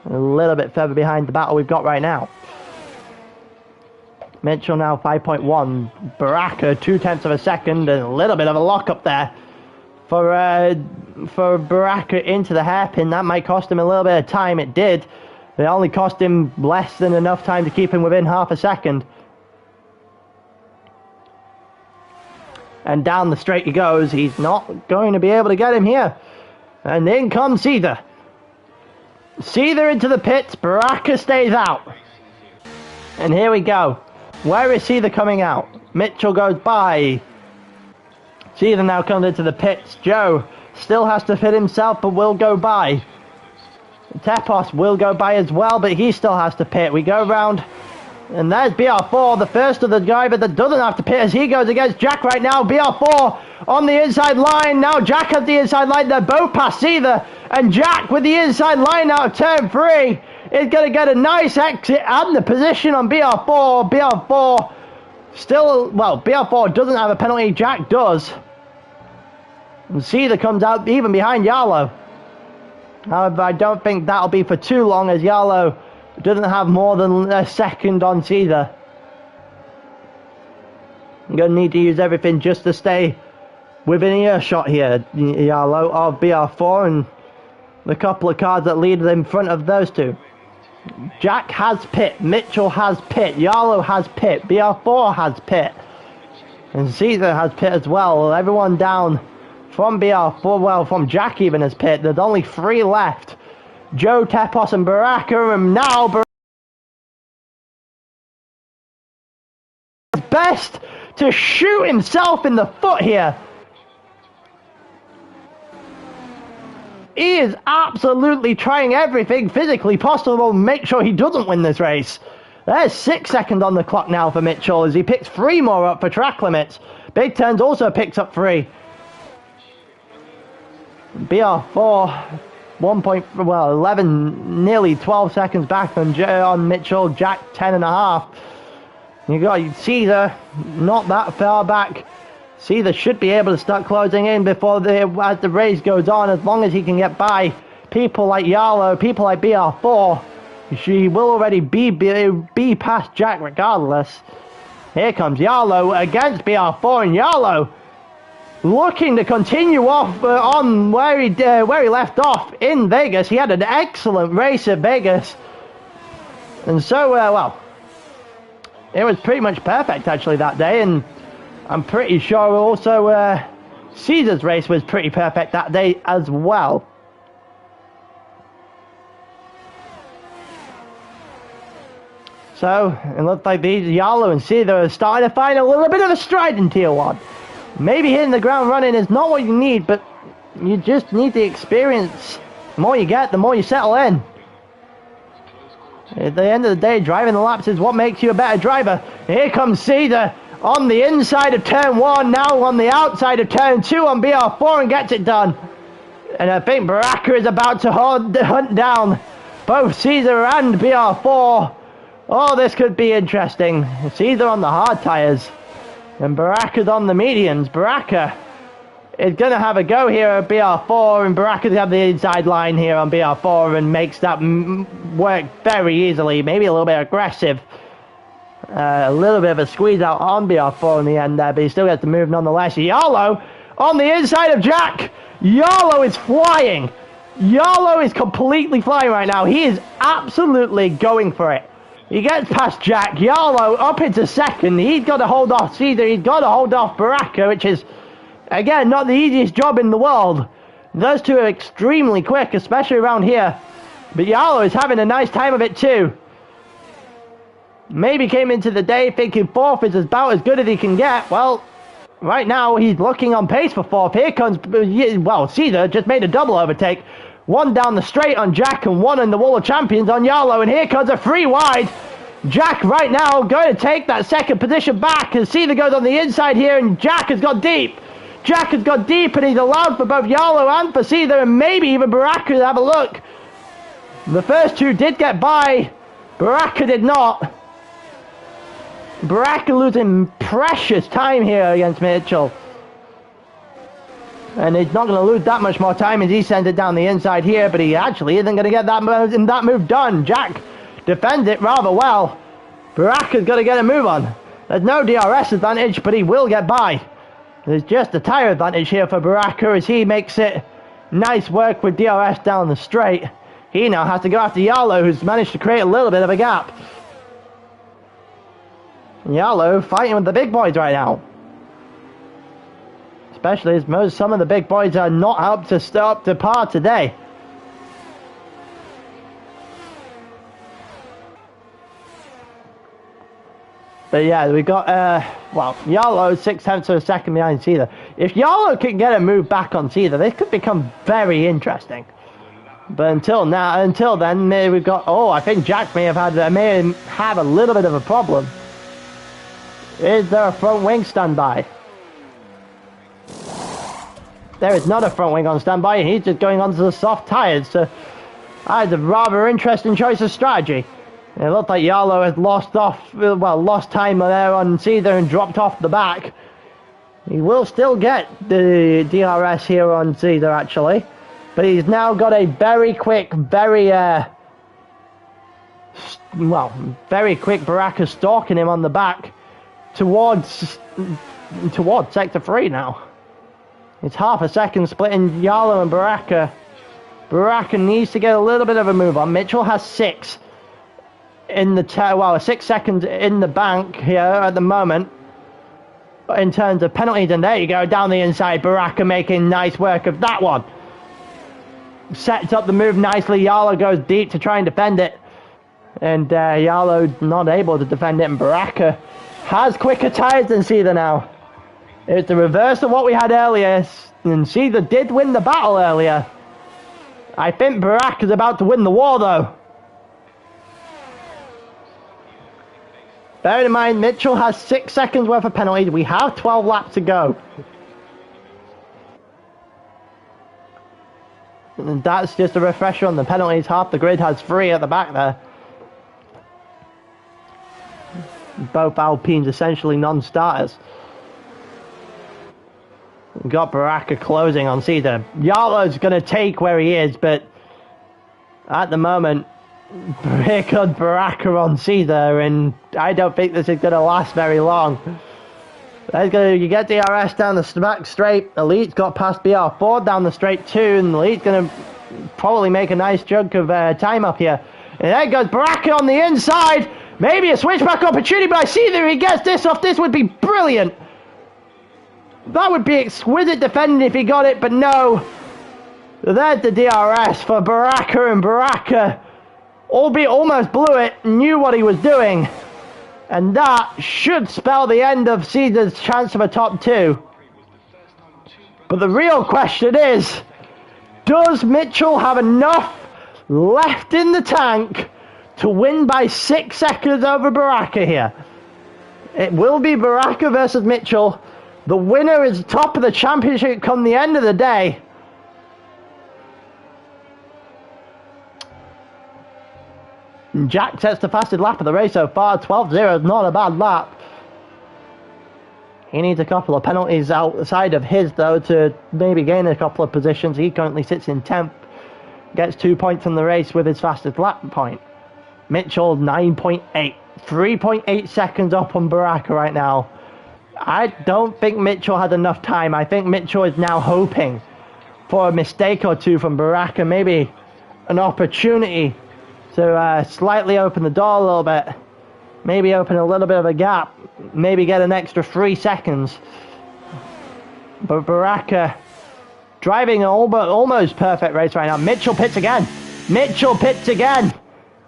A little bit further behind the battle we've got right now. Mitchell now 5.1, Baraka 0.2 of a second, and a little bit of a lock up there for Baraka into the hairpin. That might cost him a little bit of time. It did. It only cost him less than enough time to keep him within half a second. And down the straight he goes. He's not going to be able to get him here. And in comes Caesar. Caesar into the pits. Baraka stays out. And here we go. Where is Caesar coming out? Mitchell goes by. Caesar now comes into the pits. Joe still has to fit himself, but will go by. Tepos will go by as well, but he still has to pit. We go round, and there's BR4, the first of the driver that doesn't have to pit as he goes against Jack right now. BR4 on the inside line. Now Jack has the inside line. They're both past Caesar, and Jack with the inside line out of turn 3 is going to get a nice exit and the position on BR4. BR4 still, BR4 doesn't have a penalty. Jack does. And Caesar comes out even behind Yarlow. However, I don't think that'll be for too long, as Yarlow doesn't have more than a second on Caesar. I'm going to need to use everything just to stay within earshot here, Yarlow, of BR4 and the couple of cars that lead in front of those two. Jack has pit, Mitchell has pit, Yarlow has pit, BR4 has pit, and Caesar has pit as well. Everyone down from BR4, from Jack even has pit. There's only 3 left. Joe, Tepos and Baraka, and now Baraka best to shoot himself in the foot here. He is absolutely trying everything physically possible to make sure he doesn't win this race. There's 6 seconds on the clock now for Mitchell as he picks 3 more up for track limits. Big Turns also picks up 3. BR4, 11, nearly 12 seconds back on Mitchell. Jack, 10.5. You got Caesar, not that far back. Caesar should be able to start closing in before as the race goes on, as long as he can get by people like Yarlow, people like BR4. She will already be past Jack regardless. Here comes Yarlow against BR4, and Yarlow looking to continue off on where he left off in Vegas. He had an excellent race at Vegas, and so well, it was pretty much perfect actually that day. And I'm pretty sure also Caesar's race was pretty perfect that day as well. So it looks like these Yarlow and Caesar are starting to find a little bit of a stride in Tier 1. Maybe hitting the ground running is not what you need, but you just need the experience. The more you get, the more you settle in. At the end of the day, driving the laps is what makes you a better driver. Here comes Caesar on the inside of turn 1, now on the outside of turn 2 on BR4, and gets it done. And I think Baraka is about to hunt down both Caesar and BR4. Oh, this could be interesting. Caesar on the hard tyres and Baraka's on the mediums. Baraka is going to have a go here at BR4, and Baraka's have the inside line here on BR4 and makes that work very easily. Maybe a little bit aggressive. A little bit of a squeeze out on BR4 in the end there, but he still gets to move nonetheless. Yarlow on the inside of Jack. Yarlow is flying. Yarlow is completely flying right now. He is absolutely going for it. He gets past Jack. Yarlow up into second. He's got to hold off Caesar. He's got to hold off Baraka, which is, again, not the easiest job in the world. Those two are extremely quick, especially around here. But Yarlow is having a nice time of it too. Maybe came into the day thinking 4th is about as good as he can get. Well, right now he's looking on pace for 4th. Here comes, well, Caesar just made a double overtake. 1 down the straight on Jack and 1 in the Wall of Champions on Yarlow. And here comes a 3 wide. Jack right now going to take that second position back. And Caesar goes on the inside here, and Jack has got deep. Jack has got deep, and he's allowed for both Yarlow and for Caesar, and maybe even Baraka to have a look. The first 2 did get by. Baraka did not. Baraka losing precious time here against Mitchell. And he's not going to lose that much more time as he sends it down the inside here, but he actually isn't going to get that move done. Jack defends it rather well. Baraka's got to get a move on. There's no DRS advantage, but he will get by. There's just a tyre advantage here for Baraka as he makes it nice work with DRS down the straight. He now has to go after Yarlow, who's managed to create a little bit of a gap. Yarlow fighting with the big boys right now. Especially as some of the big boys are not up to par today. But yeah, we got well, Yarlow 6/10 of a second behind Caesar. If Yarlow can get a move back on Caesar, this could become very interesting. But until then, we've got. Oh, I think Jack may have a little bit of a problem. Is there a front wing standby? There is not a front wing on standby, and he's just going onto the soft tyres. So that's a rather interesting choice of strategy. It looked like Yarlow has lost time there on Caesar and dropped off the back. He will still get the DRS here on Caesar actually, but he's now got a very quick, very quick Baraka stalking him on the back towards sector 3 now. It's half a second splitting Yarlow and Baraka. Baraka needs to get a little bit of a move on. Mitchell has 6 in the 6 seconds in the bank here at the moment in terms of penalties, and there you go, down the inside. Baraka making nice work of that one. Sets up the move nicely. Yarlow goes deep to try and defend it, and Yarlow not able to defend it, and Baraka has quicker tyres than Caesar now. It's the reverse of what we had earlier, and Caesar did win the battle earlier. I think Baraka's about to win the war, though. Bear in mind, Mitchell has 6 seconds worth of penalties. We have 12 laps to go. And that's just a refresher on the penalties. Half the grid has 3 at the back there. Both Alpines essentially non-starters. We've got Baraka closing on Cedar. Yarlow's going to take where he is, but at the moment, here comes Baraka on Cedar, and I don't think this is going to last very long. You get DRS down the back straight. Elite's got past BR4 down the straight too, and Elite's going to probably make a nice chunk of time up here. And there goes Baraka on the inside. Maybe a switchback opportunity, but I see that if he gets this off, this would be brilliant. That would be exquisite defending if he got it, but no. There's the DRS for Baraka, and Baraka, albeit almost blew it, knew what he was doing. And that should spell the end of Cedar's chance of a top 2. But the real question is, does Mitchell have enough left in the tank to win by 6 seconds over Baraka here? It will be Baraka versus Mitchell. The winner is top of the championship come the end of the day. Jack sets the fastest lap of the race so far. 12.0 is not a bad lap. He needs a couple of penalties outside of his, though, to maybe gain a couple of positions. He currently sits in 10th. Gets 2 points from the race with his fastest lap point. Mitchell, 9.8. 3.8 seconds up on Baraka right now. I don't think Mitchell had enough time. I think Mitchell is now hoping for a mistake or two from Baraka. Maybe an opportunity to slightly open the door a little bit. Maybe open a little bit of a gap. Maybe get an extra 3 seconds. But Baraka driving an almost perfect race right now. Mitchell pits again. Mitchell pits again.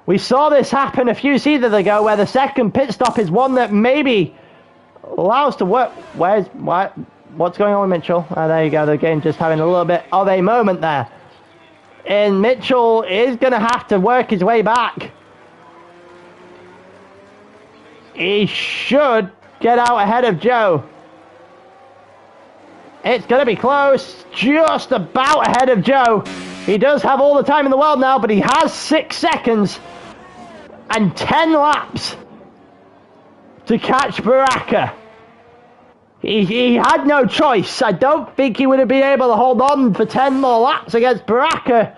We saw this happen a few seasons ago where the second pit stop is one that maybe allows to work. What's going on with Mitchell? Oh, there you go. The game just having a little bit of a moment there. And Mitchell is going to have to work his way back. He should get out ahead of Joe. It's going to be close. Just about ahead of Joe. He does have all the time in the world now, but he has 6 seconds and 10 laps to catch Baraka. He had no choice. I don't think he would have been able to hold on for 10 more laps against Baraka.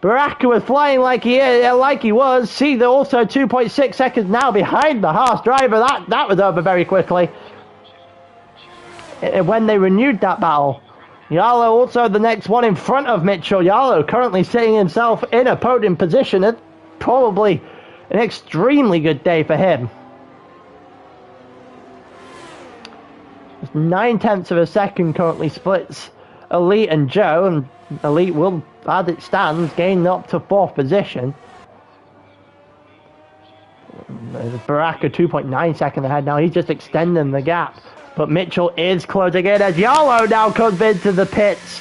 Baraka was flying like he was. See, they're also 2.6 seconds now behind the Haas driver. That was over very quickly. When they renewed that battle. Yarlow also the next one in front of Mitchell. Yarlow currently sitting himself in a podium position. It's probably an extremely good day for him. 9/10 of a second currently splits Elite and Joe, and Elite will, as it stands, gain up to 4th position. Baraka 2.9 seconds ahead now. He's just extending the gap. But Mitchell is closing in as Yarlow now comes into the pits.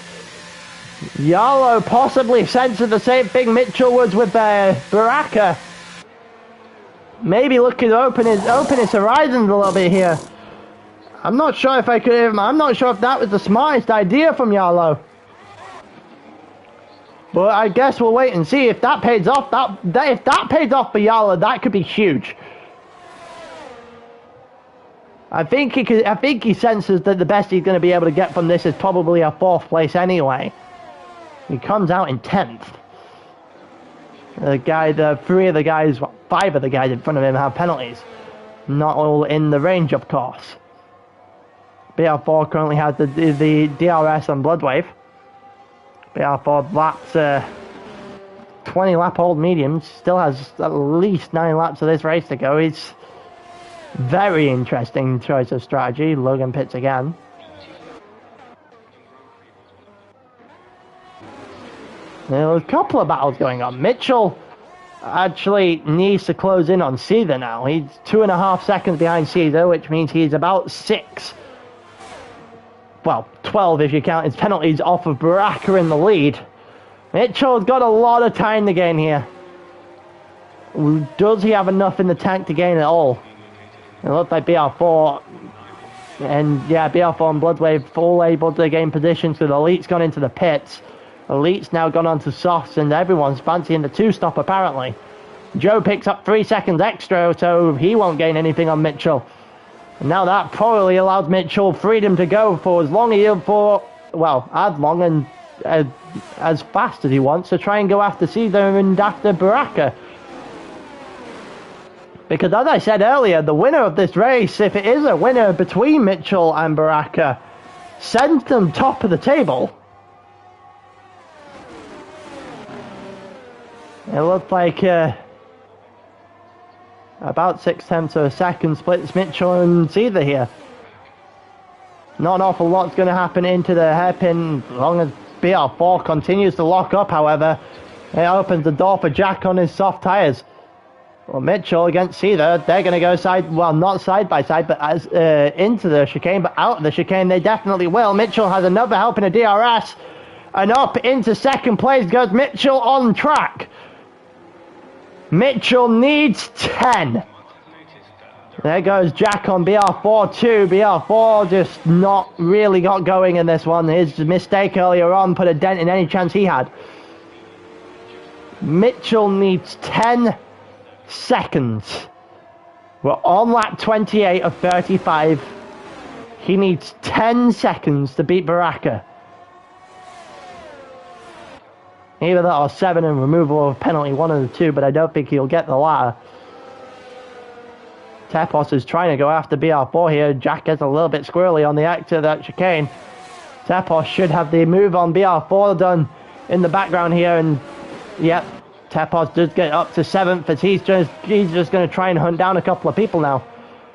Yarlow possibly senses the same thing Mitchell was with Baraka. Maybe looking to open his horizons a little bit here. I'm not sure if I'm not sure if that was the smartest idea from Yarlow. But I guess we'll wait and see if that pays off. If that pays off for Yarlow, that could be huge. I think he senses that the best he's going to be able to get from this is probably a 4th place anyway. He comes out in 10th. 5 of the guys in front of him have penalties. Not all in the range, of course. BR4 currently has the DRS on Bloodwave. BR4 laps 20 lap old mediums. Still has at least 9 laps of this race to go. It's very interesting choice of strategy. Logan pits again. There's a couple of battles going on. Mitchell actually needs to close in on Caesar now. He's 2.5 seconds behind Caesar, which means he's about 6. Well, 12 if you count his penalties off of Baraka in the lead. Mitchell's got a lot of time to gain here. Does he have enough in the tank to gain it all? It looks like BR4. And yeah, BR4 and Bloodwave all able to gain position, so the Elite's gone into the pits. Elite's now gone on to softs, and everyone's fancying the 2-stop apparently. Joe picks up 3 seconds extra, so he won't gain anything on Mitchell. And now that probably allows Mitchell freedom to go for as long as as long and as fast as he wants to try and go after Caesar and after Baraka. Because as I said earlier, the winner of this race, if it is a winner between Mitchell and Baraka, sends them top of the table. It looks like about 6/10 of a second splits Mitchell and Caesar here. Not an awful lot's going to happen into the hairpin as long as BR4 continues to lock up, however. It opens the door for Jack on his soft tyres. Well, Mitchell against Caesar, they're going to go not side by side, but as into the chicane, but out of the chicane they definitely will. Mitchell has another help in a DRS, and up into second place goes Mitchell on track. Mitchell needs 10. There goes Jack on BR4 too. BR4 just not really got going in this one. His mistake earlier on put a dent in any chance he had. Mitchell needs 10 seconds. We're on lap 28 of 35. He needs 10 seconds to beat Baraka. Either that or 7 and removal of penalty, one of the two, but I don't think he'll get the latter. Tepos is trying to go after BR4 here. Jack gets a little bit squirrely on the exit of that chicane. Tepos should have the move on BR4 done in the background here, and yep, Tepos does get up to 7th as he's just going to try and hunt down a couple of people now.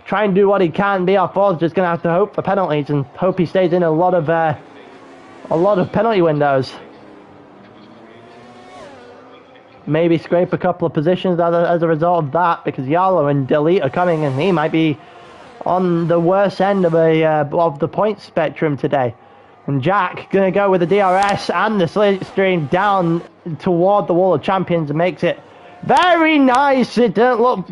Try and do what he can. BR4 is just going to have to hope for penalties and hope he stays in a lot of penalty windows. Maybe scrape a couple of positions as a result of that, because Yarlo and Delete are coming, and he might be on the worst end of the point spectrum today. And Jack going to go with the DRS and the slipstream down toward the Wall of Champions and makes it very nice. It didn't look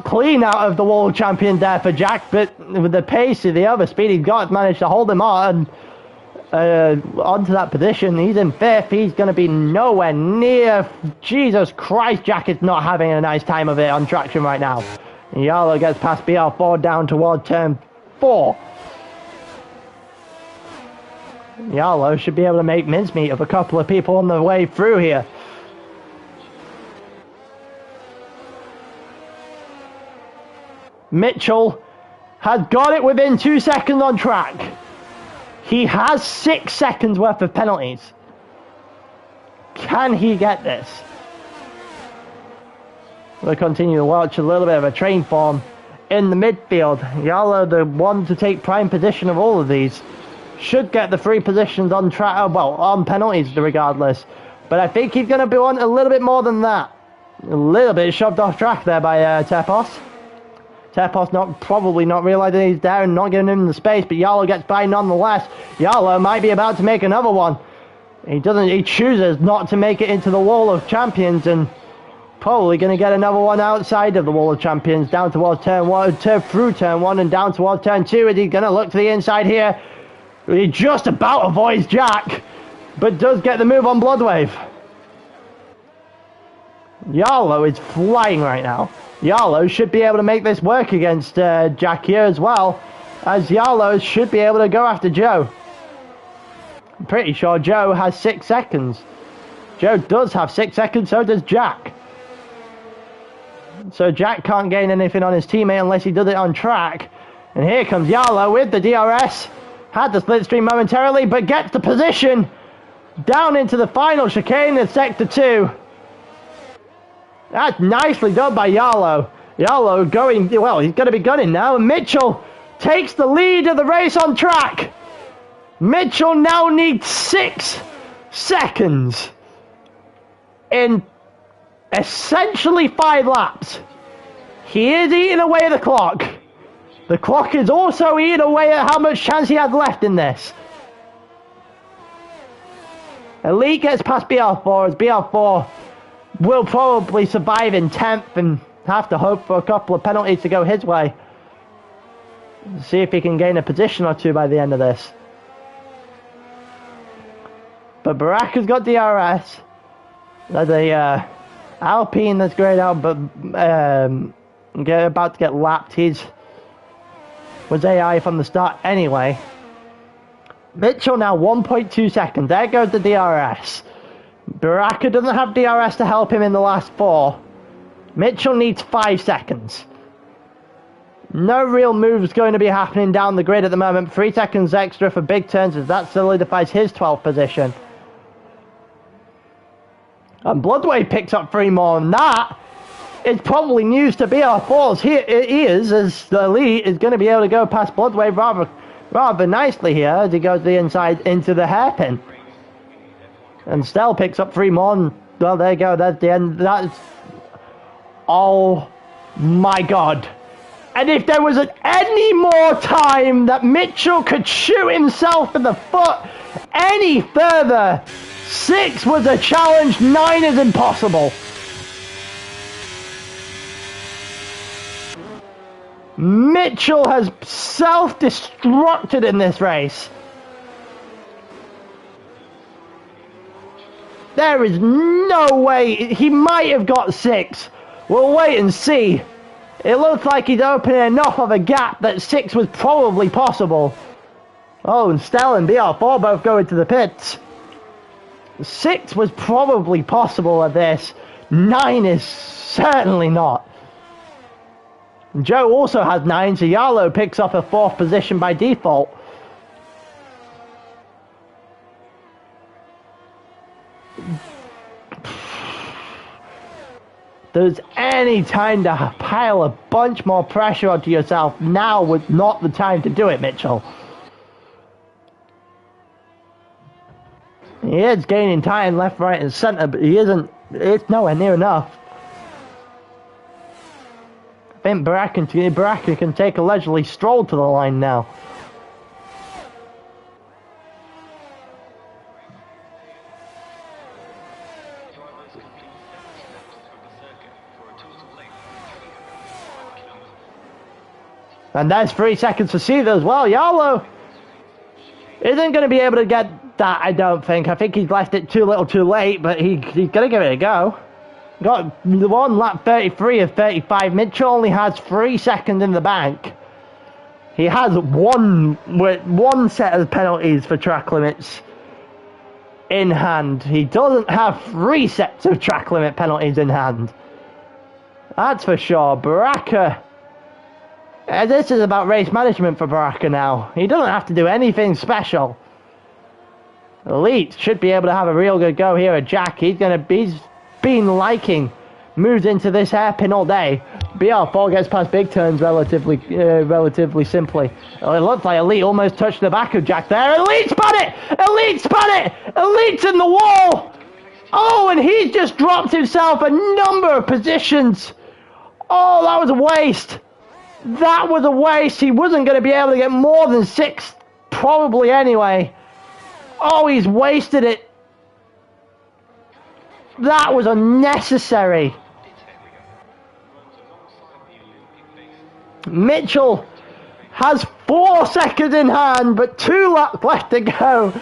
clean out of the Wall of Champions there for Jack, but with the pace of the other speed he's got, managed to hold him on. Onto that position. He's in 5th. He's going to be nowhere near. Jesus Christ, Jack is not having a nice time of it on traction right now. Yarlo gets past BR4 down toward turn 4. Yarlo should be able to make mincemeat of a couple of people on the way through here. Mitchell has got it within 2 seconds on track. He has 6 seconds worth of penalties. Can he get this? We'll continue to watch a little bit of a train form in the midfield. Yarlo, the one to take prime position of all of these, should get the 3 positions on track. On penalties regardless. But I think he's going to be on a little bit more than that. A little bit shoved off track there by Tepos. Tepos probably not realizing he's there and not giving him the space, but Yarlo gets by nonetheless. Yarlo might be about to make another one. He chooses not to make it into the Wall of Champions, and probably going to get another one outside of the Wall of Champions, down towards turn 1, through turn 1 and down towards turn 2, and he's going to look to the inside here. He just about avoids Jack, but does get the move on Bloodwave. Yarlo is flying right now. Yarlo should be able to make this work against Jack here as well, as Yarlo should be able to go after Joe. I'm pretty sure Joe has 6 seconds. Joe does have 6 seconds, so does Jack. So Jack can't gain anything on his teammate unless he does it on track. And here comes Yarlo with the DRS. Had the slipstream momentarily, but gets the position down into the final chicane in sector 2. That's nicely done by Yarlo. Yarlo going, well, he's going to be gunning now. And Mitchell takes the lead of the race on track. Mitchell now needs 6 seconds in essentially 5 laps. He is eating away at the clock. The clock is also eating away at how much chance he has left in this. Elite gets past BR4 as BR4 will probably survive in 10th and have to hope for a couple of penalties to go his way. See if he can gain a position or two by the end of this. But Baraka's got DRS. There's a Alpine that's grayed out, but about to get lapped. Was AI from the start anyway. Mitchell now 1.2 seconds. There goes the DRS. Baraka doesn't have DRS to help him in the last 4. Mitchell needs 5 seconds. No real moves going to be happening down the grid at the moment. 3 seconds extra for big turns as that solidifies his 12th position. And Bloodway picks up 3 more, and that is probably news to BR4's. He is, as the Elite is going to be able to go past Bloodway rather nicely here as he goes the inside into the hairpin. And Stell picks up 3 more, and well, there you go, that's the end. That's... Oh my god. And if there was any more time that Mitchell could shoot himself in the foot any further, 6 was a challenge, 9 is impossible. Mitchell has self-destructed in this race. There is no way. He might have got 6. We'll wait and see. It looks like he's opening enough of a gap that 6 was probably possible. Oh, and Stell and BR4 both go into the pits. 6 was probably possible at this. 9 is certainly not. Joe also has 9, so Yarlow picks up a 4th position by default. There's any time to pile a bunch more pressure onto yourself, now was not the time to do it, Mitchell. He is gaining time left, right and centre, but he isn't, it's nowhere near enough. I think Baraka can take a leisurely stroll to the line now. And that's 3 seconds for Seether as well. Yarlow isn't going to be able to get that, I don't think. I think he's left it too little too late, but he's going to give it a go. Got the one lap 33 of 35. Mitchell only has 3 seconds in the bank. He has one set of penalties for track limits in hand. He doesn't have 3 sets of track limit penalties in hand. That's for sure. Baraka... this is about race management for Baraka now. He doesn't have to do anything special. Elite should be able to have a real good go here at Jack. He's been liking moves into this hairpin all day. BR4 gets past big turns relatively simply. It looks like Elite almost touched the back of Jack there. Elite spun it! Elite spun it! Elite's in the wall! Oh, and he's just dropped himself a number of positions. Oh, that was a waste. That was a waste. He wasn't going to be able to get more than 6, probably anyway. Oh, he's wasted it. That was unnecessary. Mitchell has 4 seconds in hand, but 2 laps left to go.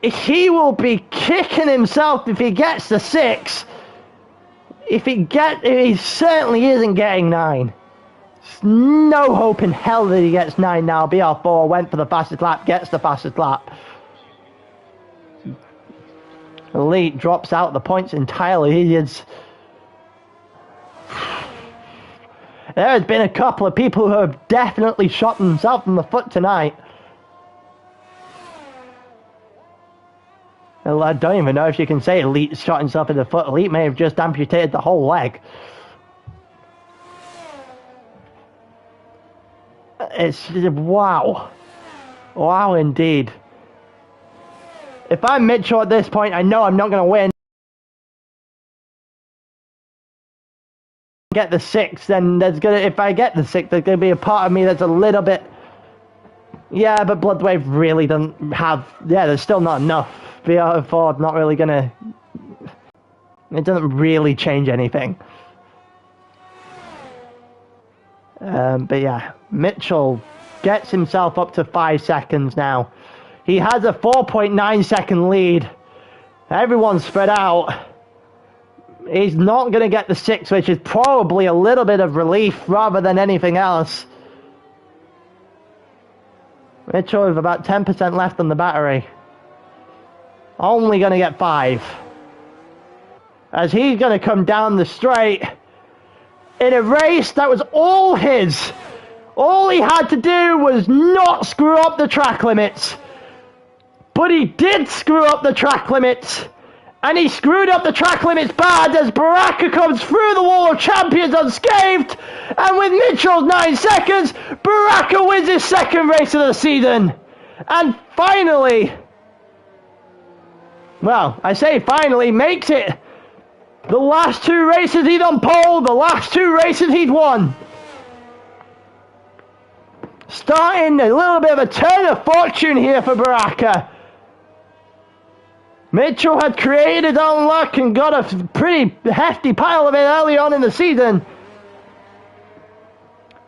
He will be kicking himself if he gets the 6. He certainly isn't getting 9. No hope in hell that he gets 9 now. BR4 went for the fastest lap, gets the fastest lap. Elite drops out the points entirely. There has been a couple of people who have definitely shot themselves in the foot tonight. Well, I don't even know if you can say Elite shot himself in the foot. Elite may have just amputated the whole leg. It's wow. Wow indeed. If I'm Mitchell at this point, I know I'm not going to win. Get the 6, then if I get the 6, there's going to be a part of me that's a little bit... Yeah, but Bloodwave really doesn't have... Yeah, there's still not enough VR4 not really gonna... It doesn't really change anything. But yeah, Mitchell gets himself up to 5 seconds now. He has a 4.9 second lead. Everyone's spread out. He's not going to get the 6, which is probably a little bit of relief rather than anything else. Mitchell with about 10% left on the battery. Only going to get 5. As he's going to come down the straight in a race that was all his. All he had to do was not screw up the track limits. But he did screw up the track limits. And he screwed up the track limits bad as Baraka comes through the wall of champions unscathed. And with Mitchell's 9 seconds, Baraka wins his 2nd race of the season. And finally, well, I say finally, makes it. The last 2 races he'd on pole, the last 2 races he'd won. Starting a little bit of a turn of fortune here for Baraka. Mitchell had created his own luck and got a pretty hefty pile of it early on in the season.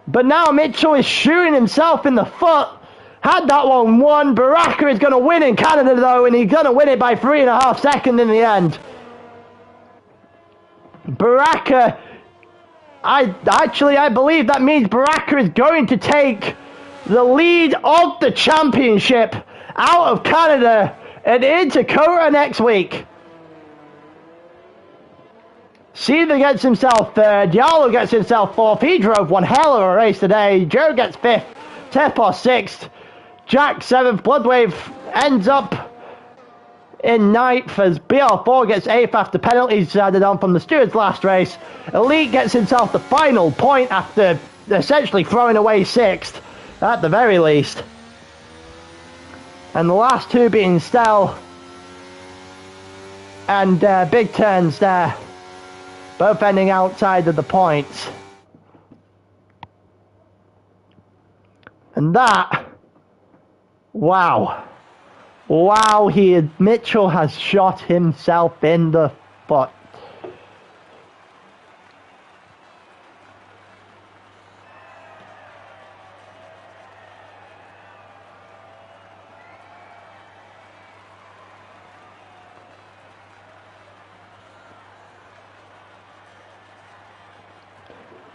But now Mitchell is shooting himself in the foot. Had that one won, Baraka is going to win in Canada though, and he's going to win it by 3.5 seconds in the end. Baraka, I believe that means Baraka is going to take the lead of the championship out of Canada and into Kota next week. Seaver gets himself 3rd, Yarlow gets himself 4th. He drove one hell of a race today. Joe gets 5th, Tepos 6th, Jack 7th, Bloodwave ends up in 9th as BR4 gets 8th after penalties added on from the stewards last race. Elite gets himself the final point after essentially throwing away 6th at the very least. And the last 2 being Stell and Big Turns there, both ending outside of the points. And that, wow, Mitchell has shot himself in the foot.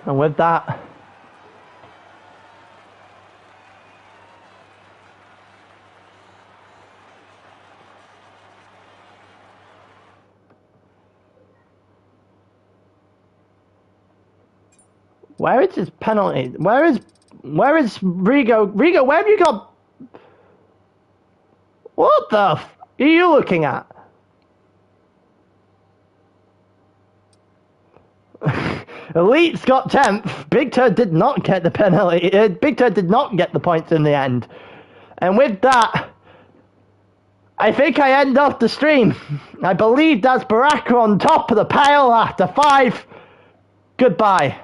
And with that, where is his penalty? Where is Rigo? Rigo, where have you got? What the f are you looking at? Elite's got 10th. Big Turd did not get the penalty. Big Turd did not get the points in the end. And with that, I think I end off the stream. I believe that's Baraka on top of the pile after 5. Goodbye.